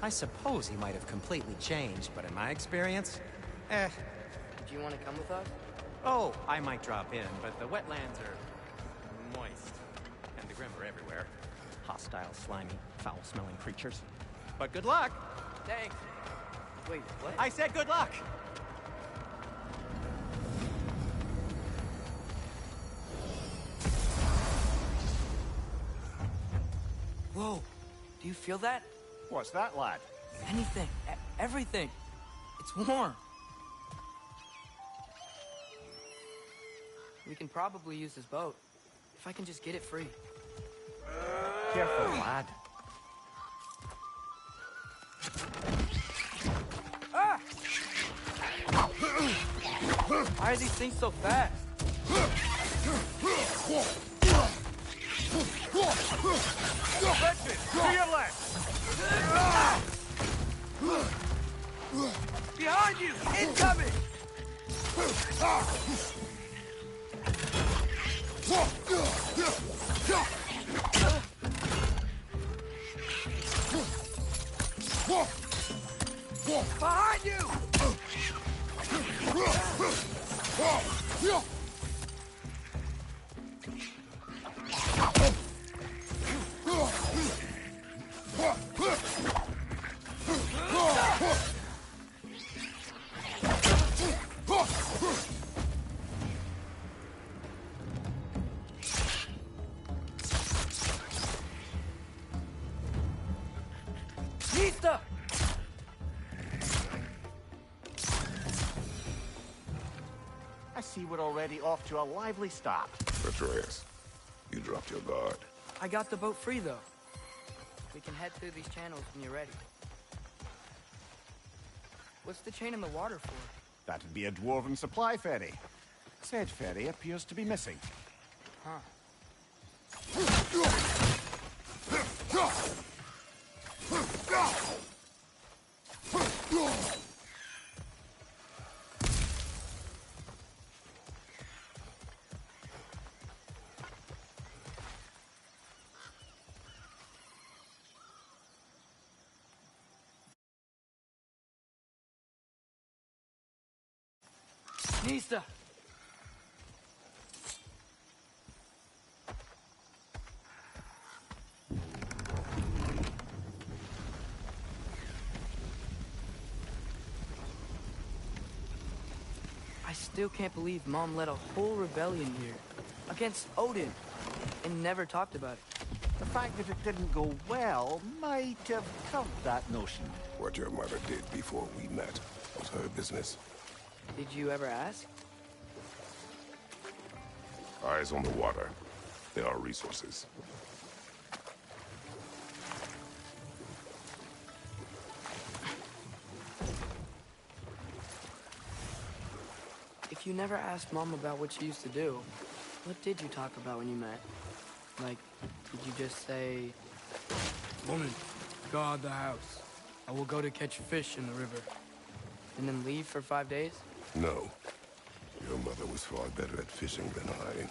I suppose he might have completely changed, but in my experience, Do you want to come with us? Oh, I might drop in, but the wetlands are moist. And the Grim are everywhere. Hostile, slimy, foul-smelling creatures. But good luck! Thanks. Wait, what? I said good luck! Whoa, do you feel that? What's that, lad? Anything, everything. It's warm. We can probably use this boat, if I can just get it free. Careful, lad. Ah! Why are these things so fast? To your left! Behind you! Incoming! Behind you! Nista! I see we're already off to a lively start. Atreus, you dropped your guard. I got the boat free, though. We can head through these channels when you're ready. What's the chain in the water for? That'd be a dwarven supply ferry. Said ferry appears to be missing. Huh. Nista! I still can't believe Mom led a whole rebellion here. Against Odin. And never talked about it. The fact that it didn't go well might have curbed that notion. What your mother did before we met was her business. Did you ever ask? Eyes on the water. There are resources. If you never asked Mom about what she used to do, what did you talk about when you met? Like, did you just say... Woman, guard the house. I will go to catch fish in the river. And then leave for 5 days? No. Your mother was far better at fishing than I.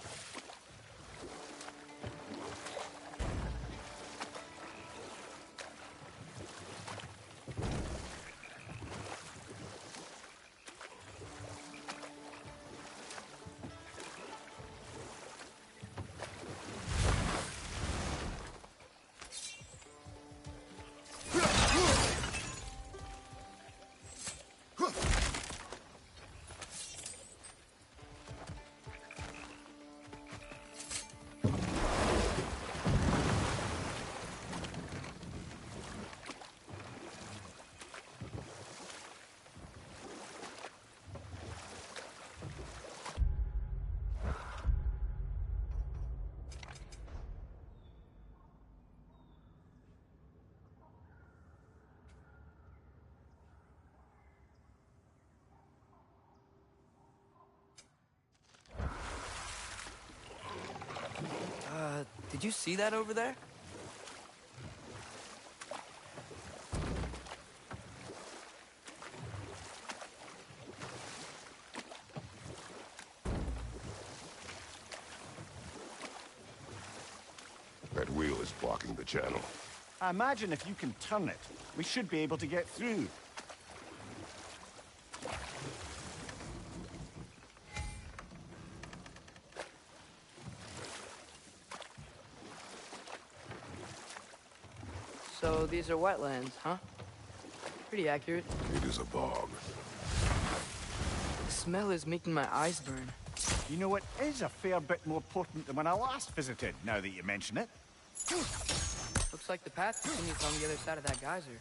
Did you see that over there? blocking the channel. I imagine if you can turn it, we should be able to get through. So these are wetlands, huh? Pretty accurate. It is a bog. The smell is making my eyes burn. You know, it is a fair bit more potent than when I last visited, now that you mention it. Looks like the path continues on the other side of that geyser.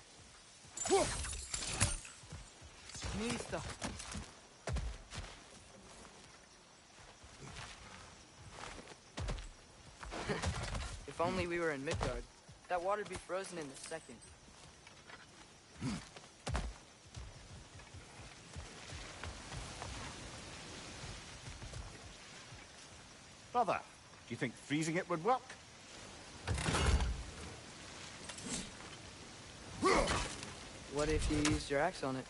Community stuff. If only we were in Midgard. That water'd be frozen in a second. Brother, do you think freezing it would work? What if you used your axe on it?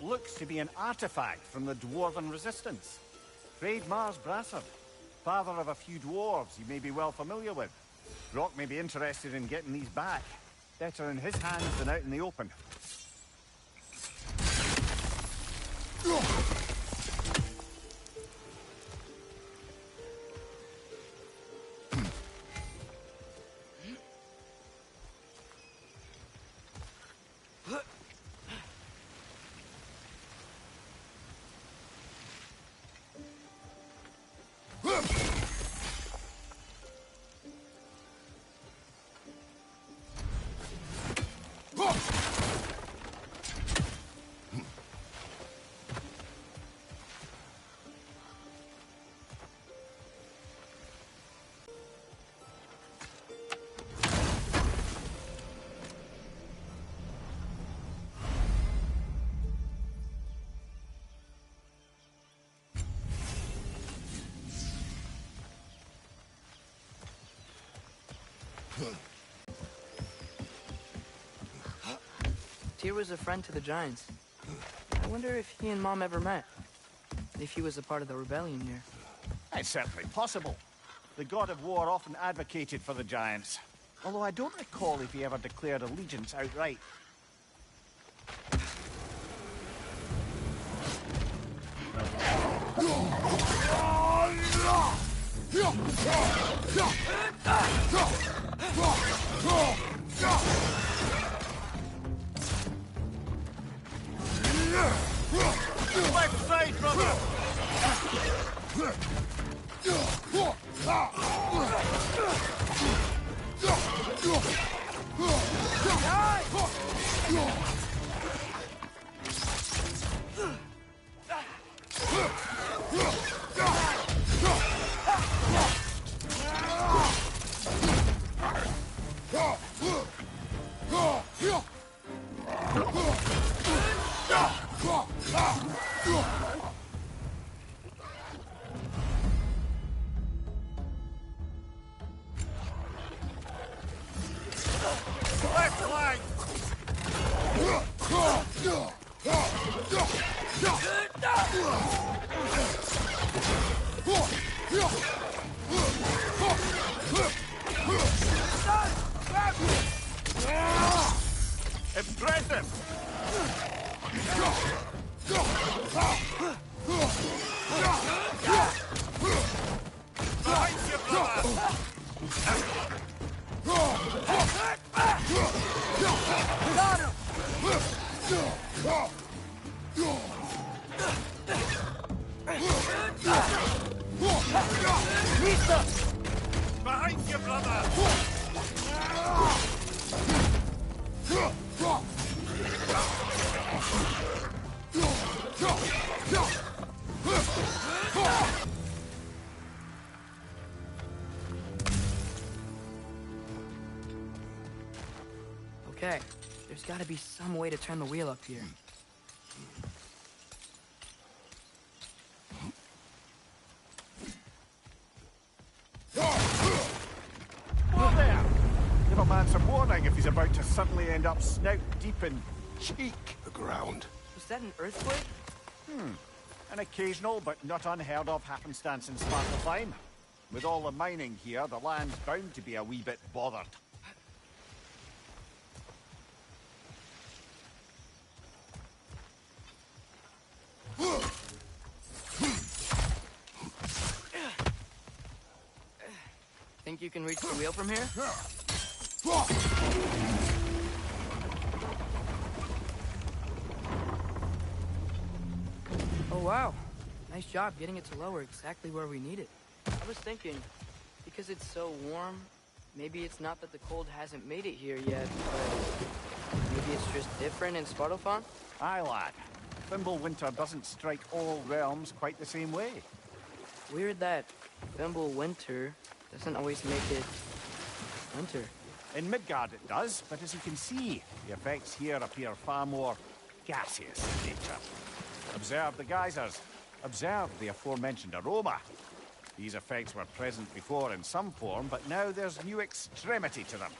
Looks to be an artifact from the Dwarven Resistance. Mars Brassard, father of a few dwarves you may be well familiar with. Brock may be interested in getting these back. Better in his hands than out in the open. Tyr was a friend to the Giants. I wonder if he and Mom ever met. If he was a part of the rebellion here. It's certainly possible. The god of war often advocated for the Giants. Although I don't recall if he ever declared allegiance outright. Left side, brother! Impressive! Behind you, brother! Got him! Behind you, brother! Okay, there's gotta be some way to turn the wheel up here. wondering if he's about to suddenly end up snout deep in cheek. The ground. Was that an earthquake? An occasional but not unheard of happenstance in Svartalfheim. With all the mining here, the land's bound to be a wee bit bothered. Think you can reach the wheel from here? Oh wow. Nice job getting it to lower exactly where we need it. I was thinking, because it's so warm, maybe it's not that the cold hasn't made it here yet, but maybe it's just different in Svartalfheim? Aye, lad. Thimble winter doesn't strike all realms quite the same way. Weird that Thimble winter doesn't always make it winter. In Midgard it does, but as you can see, the effects here appear far more gaseous in nature. Observe the geysers. Observe the aforementioned aroma. These effects were present before in some form, but now there's new extremity to them.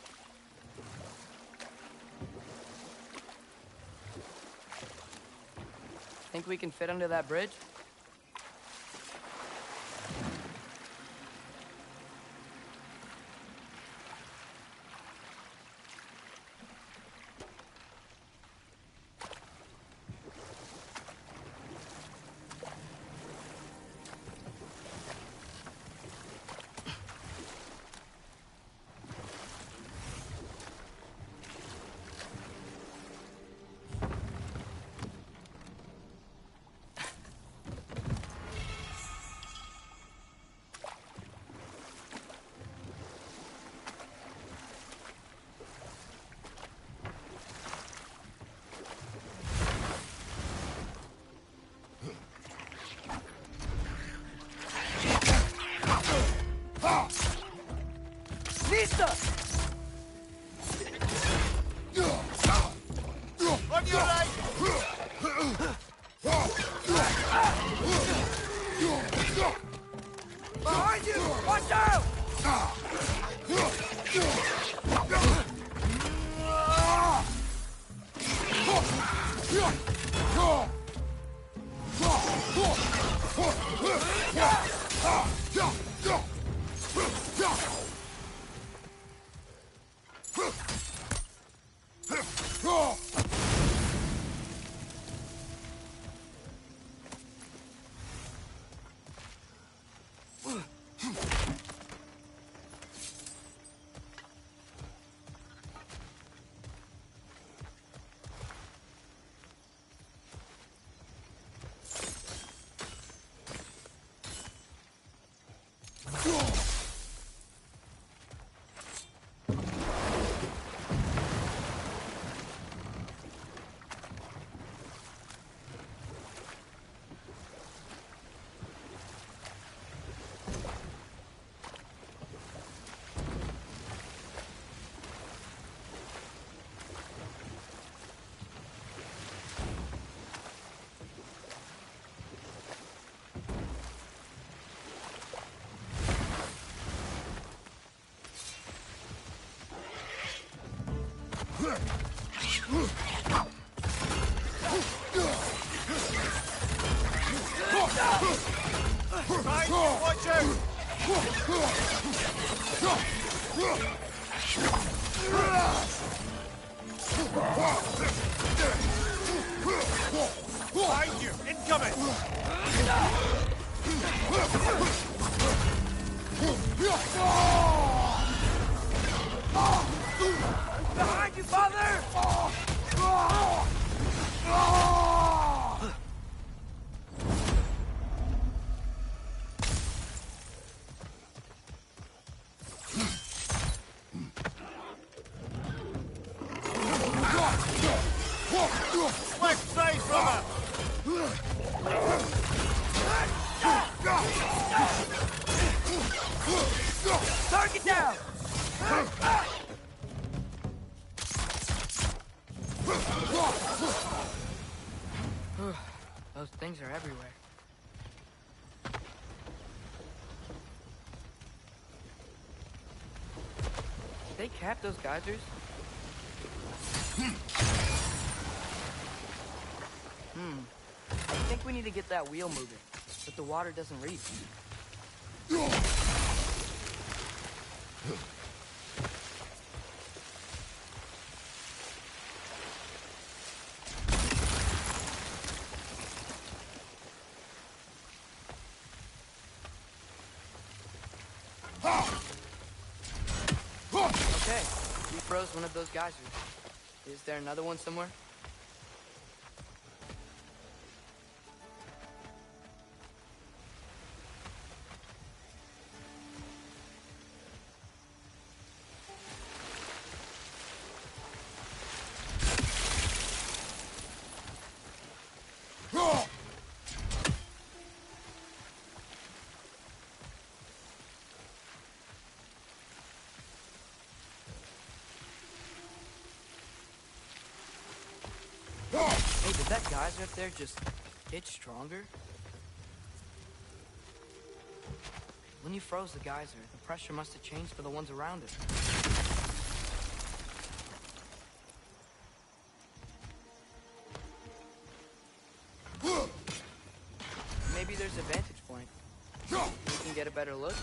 Think we can fit under that bridge? On your right! Behind you! Watch out! Watch out! Behind you! Incoming! Behind you, father! Left side, brother! Target down! Those things are everywhere. Did they cap those geysers? I think we need to get that wheel moving, but the water doesn't reach. Okay, we froze one of those geysers. Is there another one somewhere? Hey, did that geyser up there just get stronger? When you froze the geyser, the pressure must have changed for the ones around it. Maybe there's a vantage point. We can get a better look.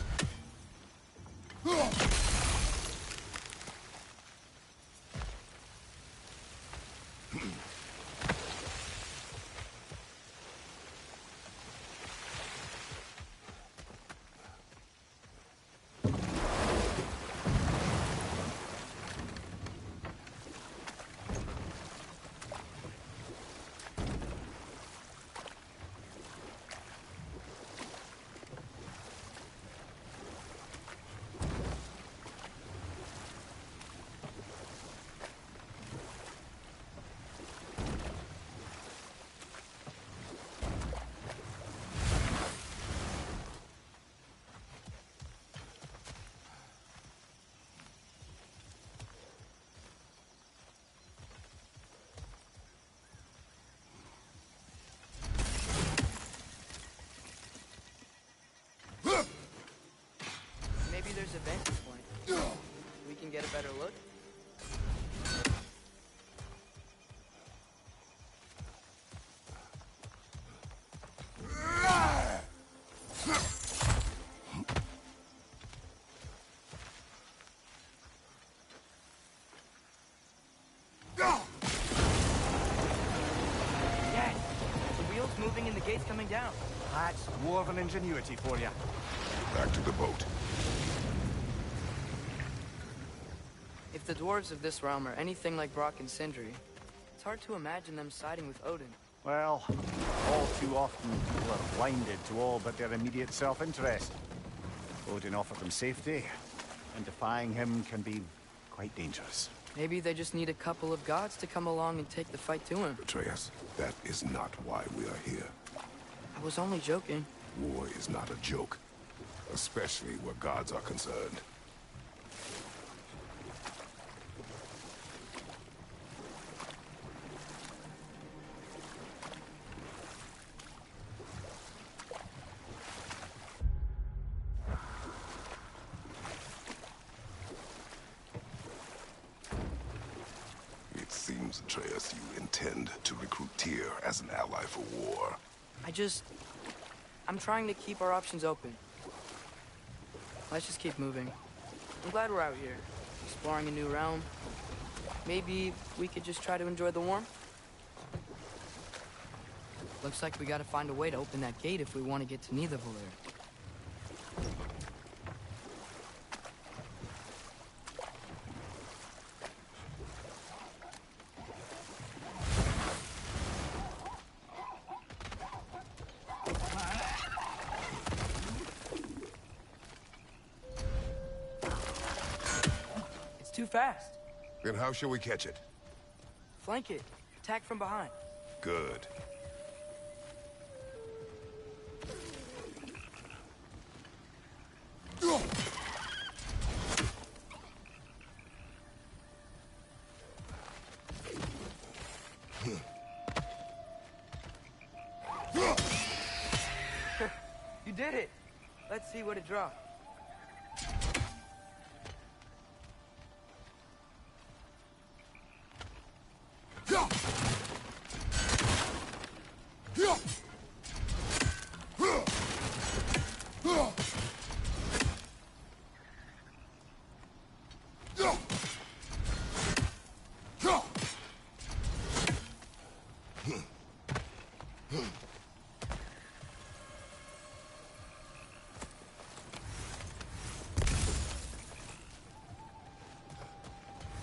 Maybe there's a vantage point. We can get a better look. Yes! The wheel's moving and the gate's coming down. That's dwarven ingenuity for you. Back to the boat. If the dwarves of this realm are anything like Brock and Sindri, it's hard to imagine them siding with Odin. Well, all too often people are blinded to all but their immediate self-interest. Odin offered them safety, and defying him can be quite dangerous. Maybe they just need a couple of gods to come along and take the fight to him. Atreus, that is not why we are here. I was only joking. War is not a joke, especially where gods are concerned. It seems, Atreus, you intend to recruit Tyr as an ally for war. I'm trying to keep our options open. Let's just keep moving. I'm glad we're out here, exploring a new realm. Maybe we could just try to enjoy the warmth? Looks like we gotta find a way to open that gate if we want to get to Nidavellir. Too fast. Then how shall we catch it? Flank it. Attack from behind. Good. You did it. Let's see what it dropped.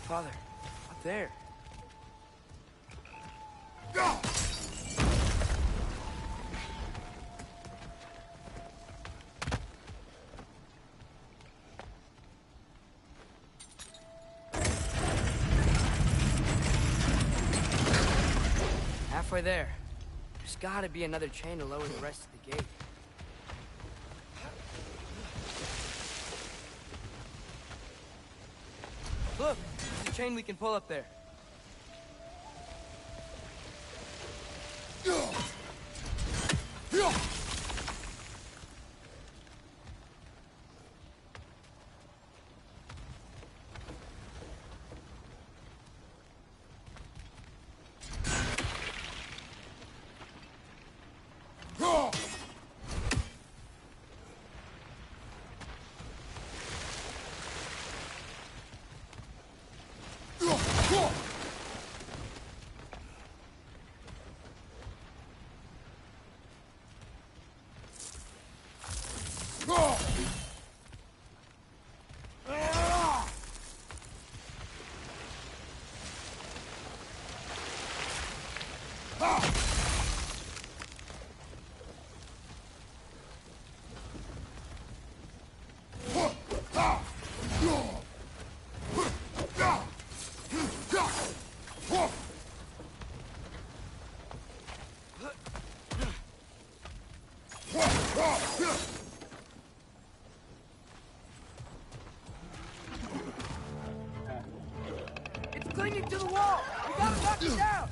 Father, up there. Halfway there. There's gotta be another chain to lower the rest of the gate. Look, there's a chain we can pull up there. It's clinging to the wall! We gotta knock it down!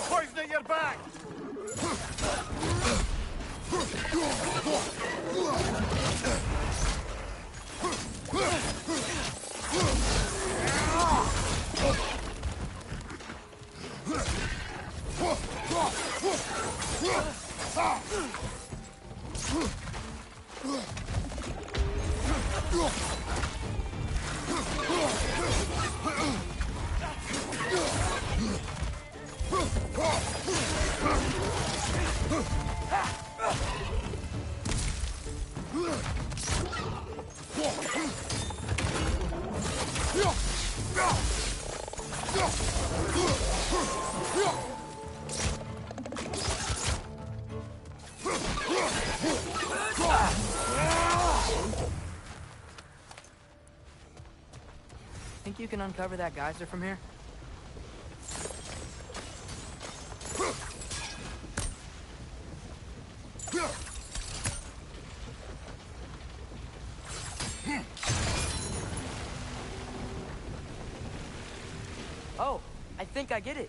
Poison at your back! Think you can uncover that geyser from here? Oh, I think I get it.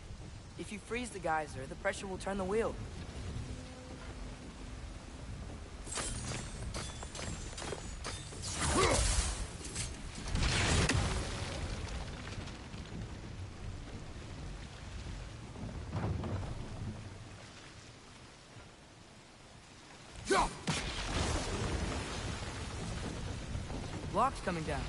If you freeze the geyser, the pressure will turn the wheel. Block's coming down.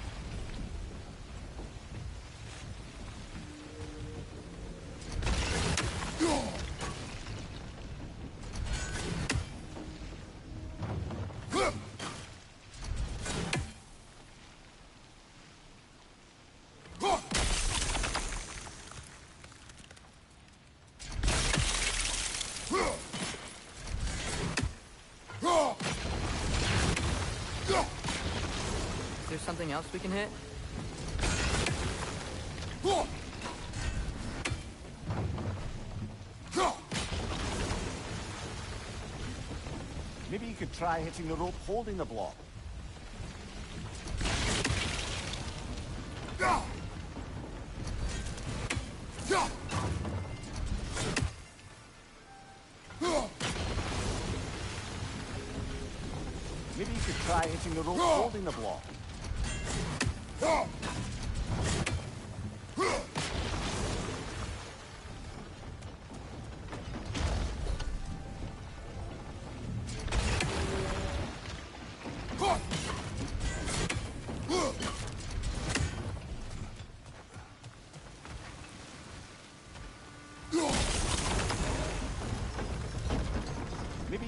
Is there something else we can hit? Maybe you could try hitting the rope holding the block. Maybe you could try hitting the rope holding the block.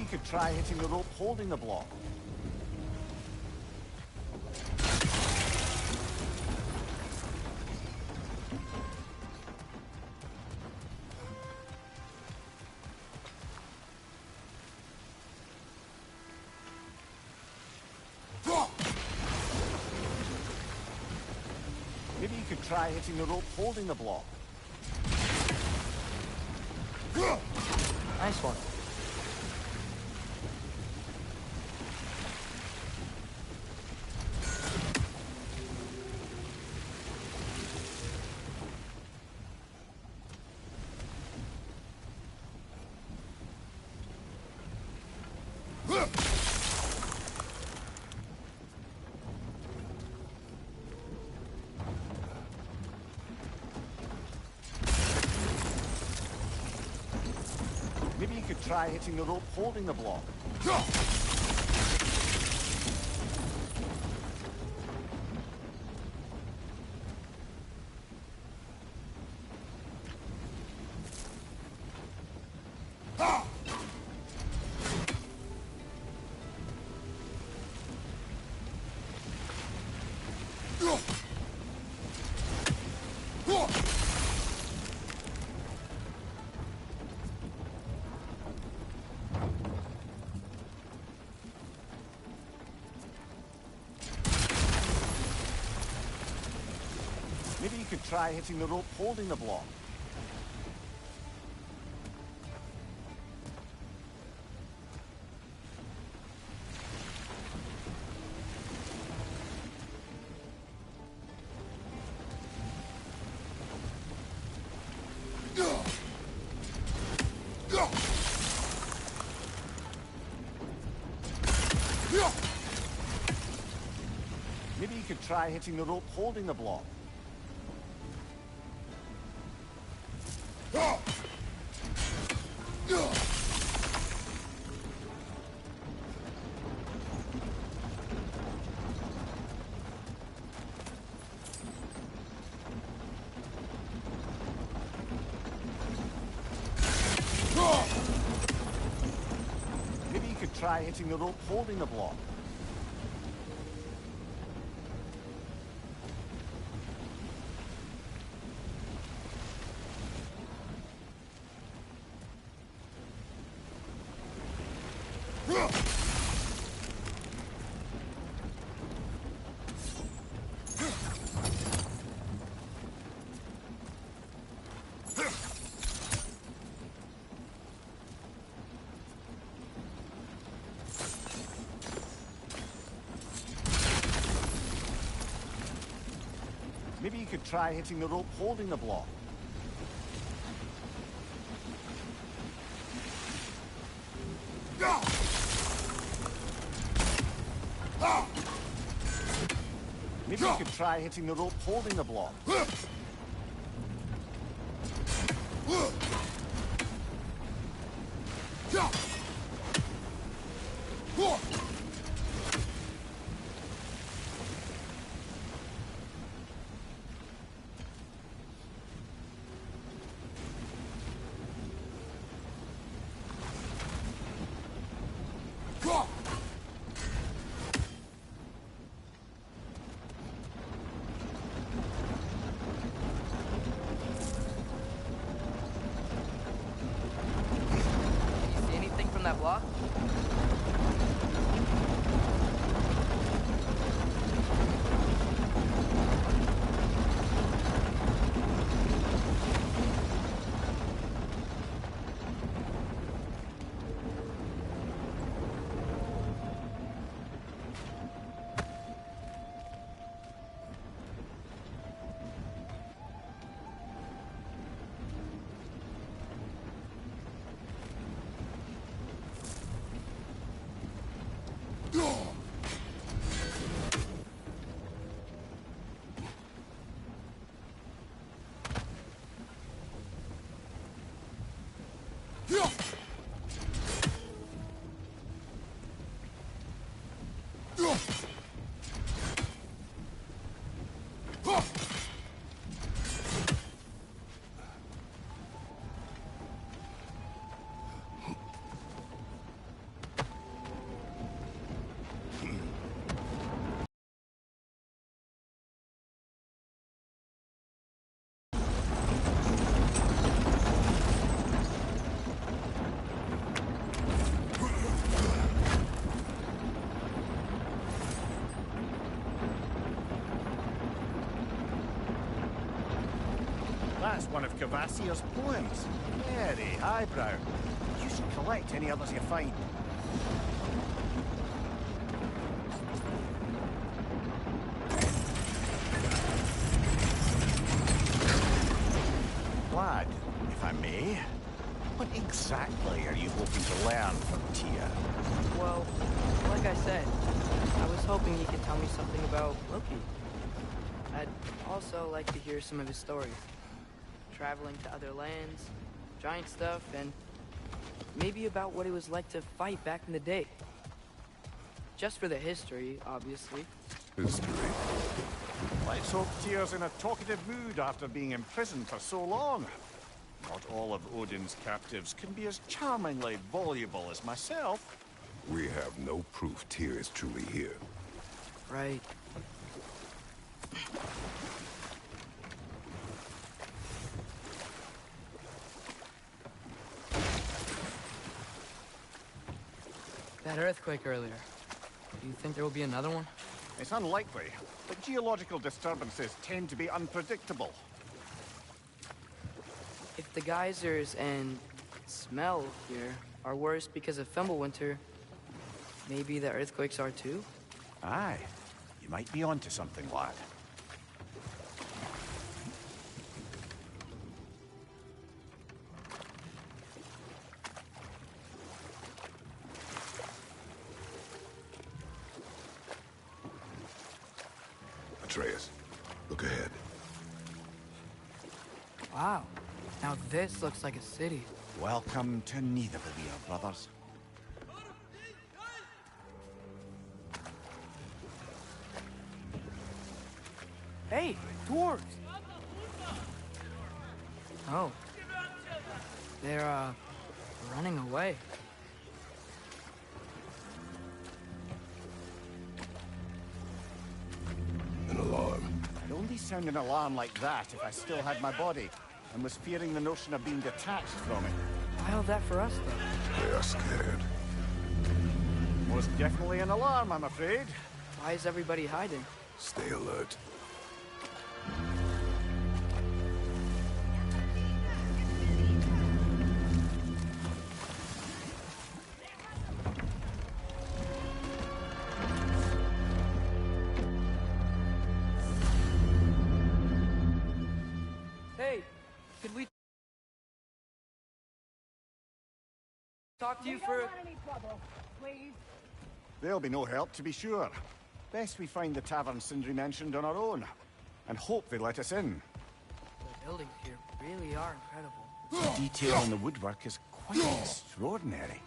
you could try hitting the rope holding the block. Maybe you could try hitting the rope holding the block. Nice one. Maybe you could try hitting the rope holding the block. Maybe you could try hitting the rope holding the block. Maybe you could try hitting the rope holding the block. Maybe you could try hitting the rope holding the block. Maybe you could try hitting the rope holding the block. Maybe you could try hitting the rope holding the block. That's one of Cavassier's poems. Very highbrow. You should collect any others you find. Lad, if I may, what exactly are you hoping to learn from Tyr? Well, like I said, I was hoping he could tell me something about Loki. I'd also like to hear some of his stories. Traveling to other lands, giant stuff, and maybe about what it was like to fight back in the day. Just for the history, obviously. History. Let's hope Tyr's in a talkative mood after being imprisoned for so long. Not all of Odin's captives can be as charmingly voluble as myself. We have no proof Tyr is truly here. Right. That earthquake earlier. Do you think there will be another one? It's unlikely, but geological disturbances tend to be unpredictable. If the geysers and smell here are worse because of Fimbulwinter, maybe the earthquakes are too? Aye, you might be onto something, lad. Atreus, look ahead. Wow. Now this looks like a city. Welcome to Nidavellir, brothers. Hey, dwarves! Oh. They're, running away. An alarm. I'd only sound an alarm like that if I still had my body, and was fearing the notion of being detached from it. Why all that for us, though? They are scared. Most definitely an alarm, I'm afraid. Why is everybody hiding? Stay alert. Hey, could we talk to you for... There'll be no help, to be sure. Best we find the tavern Sindri mentioned on our own, and hope they let us in. The buildings here really are incredible. The detail in the woodwork is quite extraordinary.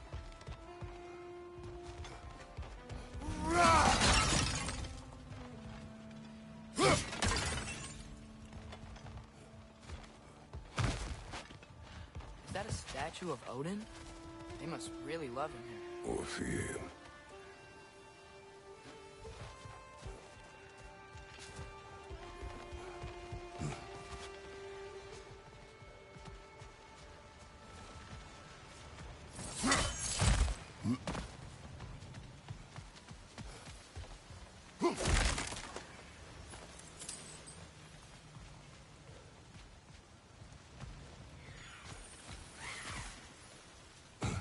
Is that a statue of Odin? They must really love him here. Or fear him.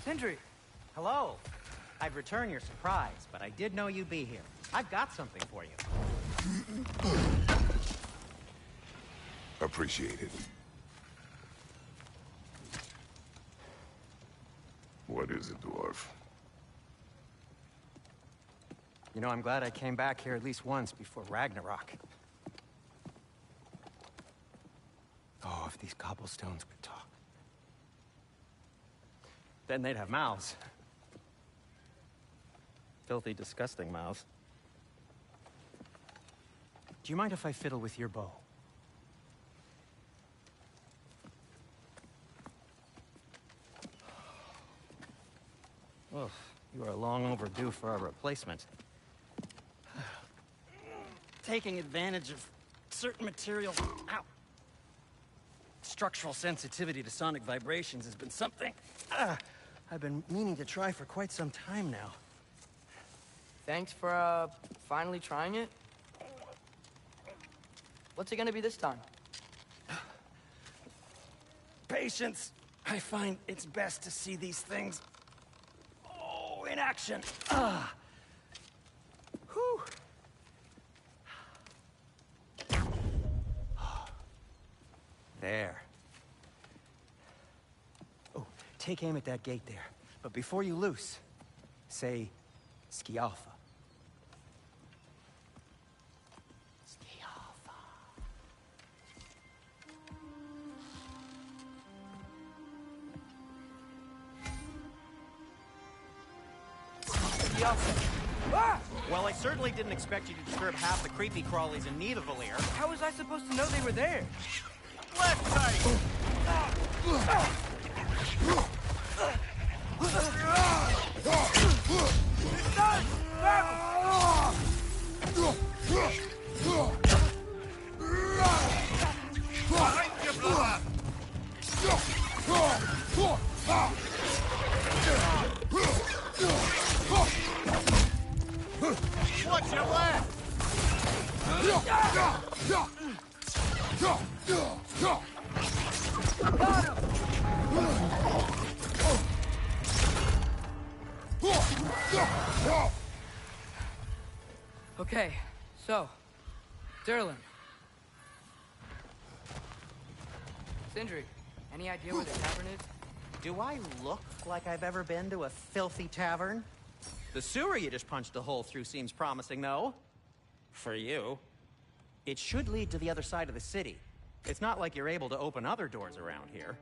Sindri! Hello. I'd return your surprise, but I did know you'd be here. I've got something for you. Appreciate it. What is it, dwarf? You know, I'm glad I came back here at least once before Ragnarok. Oh, if these cobblestones could talk. Then they'd have mouths. Filthy, disgusting mouths. Do you mind if I fiddle with your bow? Oh, you are long overdue for a replacement. Taking advantage of certain materials. Ow! Structural sensitivity to sonic vibrations has been something I've been meaning to try for quite some time now. Thanks for, finally trying it. What's it gonna be this time? patience. I find it's best to see these things, in action. Whew. There. Oh, take aim at that gate there. But before you loose, say, Skialfa. Ah! Well, I certainly didn't expect you to disturb half the creepy crawlies in need of Valir. How was I supposed to know they were there? Left side! Watch your left! Okay, so, Durlin. Sindri, any idea where the tavern is? Do I look like I've ever been to a filthy tavern? The sewer you just punched a hole through seems promising, though. For you. It should lead to the other side of the city. It's not like you're able to open other doors around here.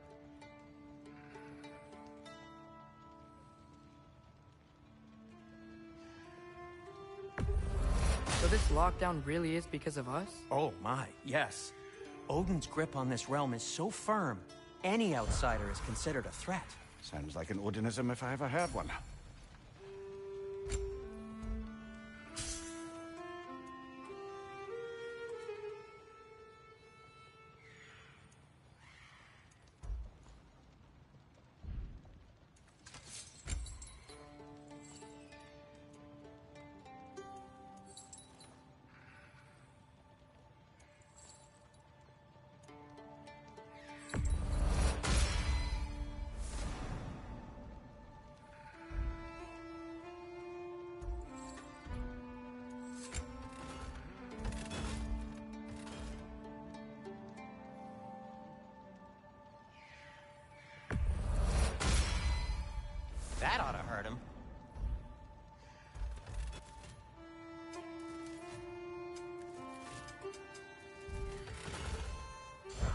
So this lockdown really is because of us? Oh my, yes. Odin's grip on this realm is so firm, any outsider is considered a threat. Sounds like an Odinism if I ever heard one. That ought to hurt him.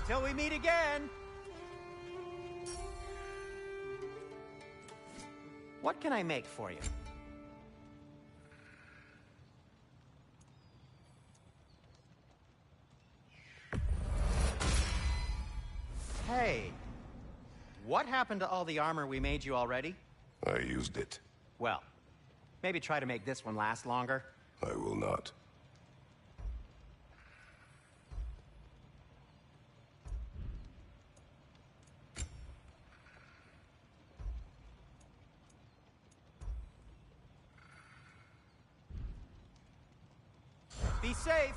Till we meet again! What can I make for you? Hey, what happened to all the armor we made you already? I used it. Well, maybe try to make this one last longer. I will not. Be safe!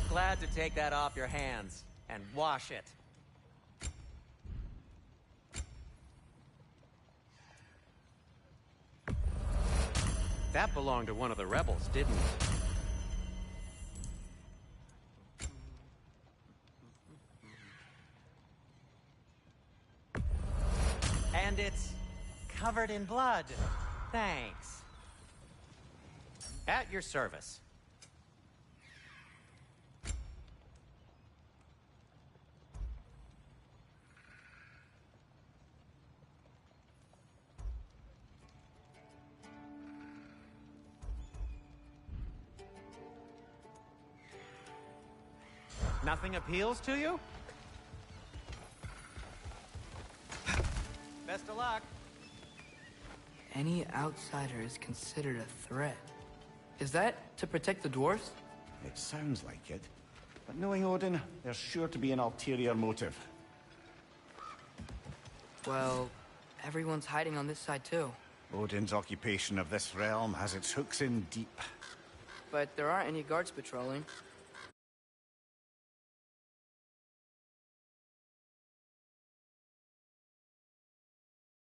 Glad to take that off your hands and wash it. That belonged to one of the rebels, didn't it? And it's covered in blood. Thanks. At your service. Nothing appeals to you? Best of luck. Any outsider is considered a threat. Is that to protect the dwarves? It sounds like it. But knowing Odin, there's sure to be an ulterior motive. Well, everyone's hiding on this side too. Odin's occupation of this realm has its hooks in deep. But there aren't any guards patrolling.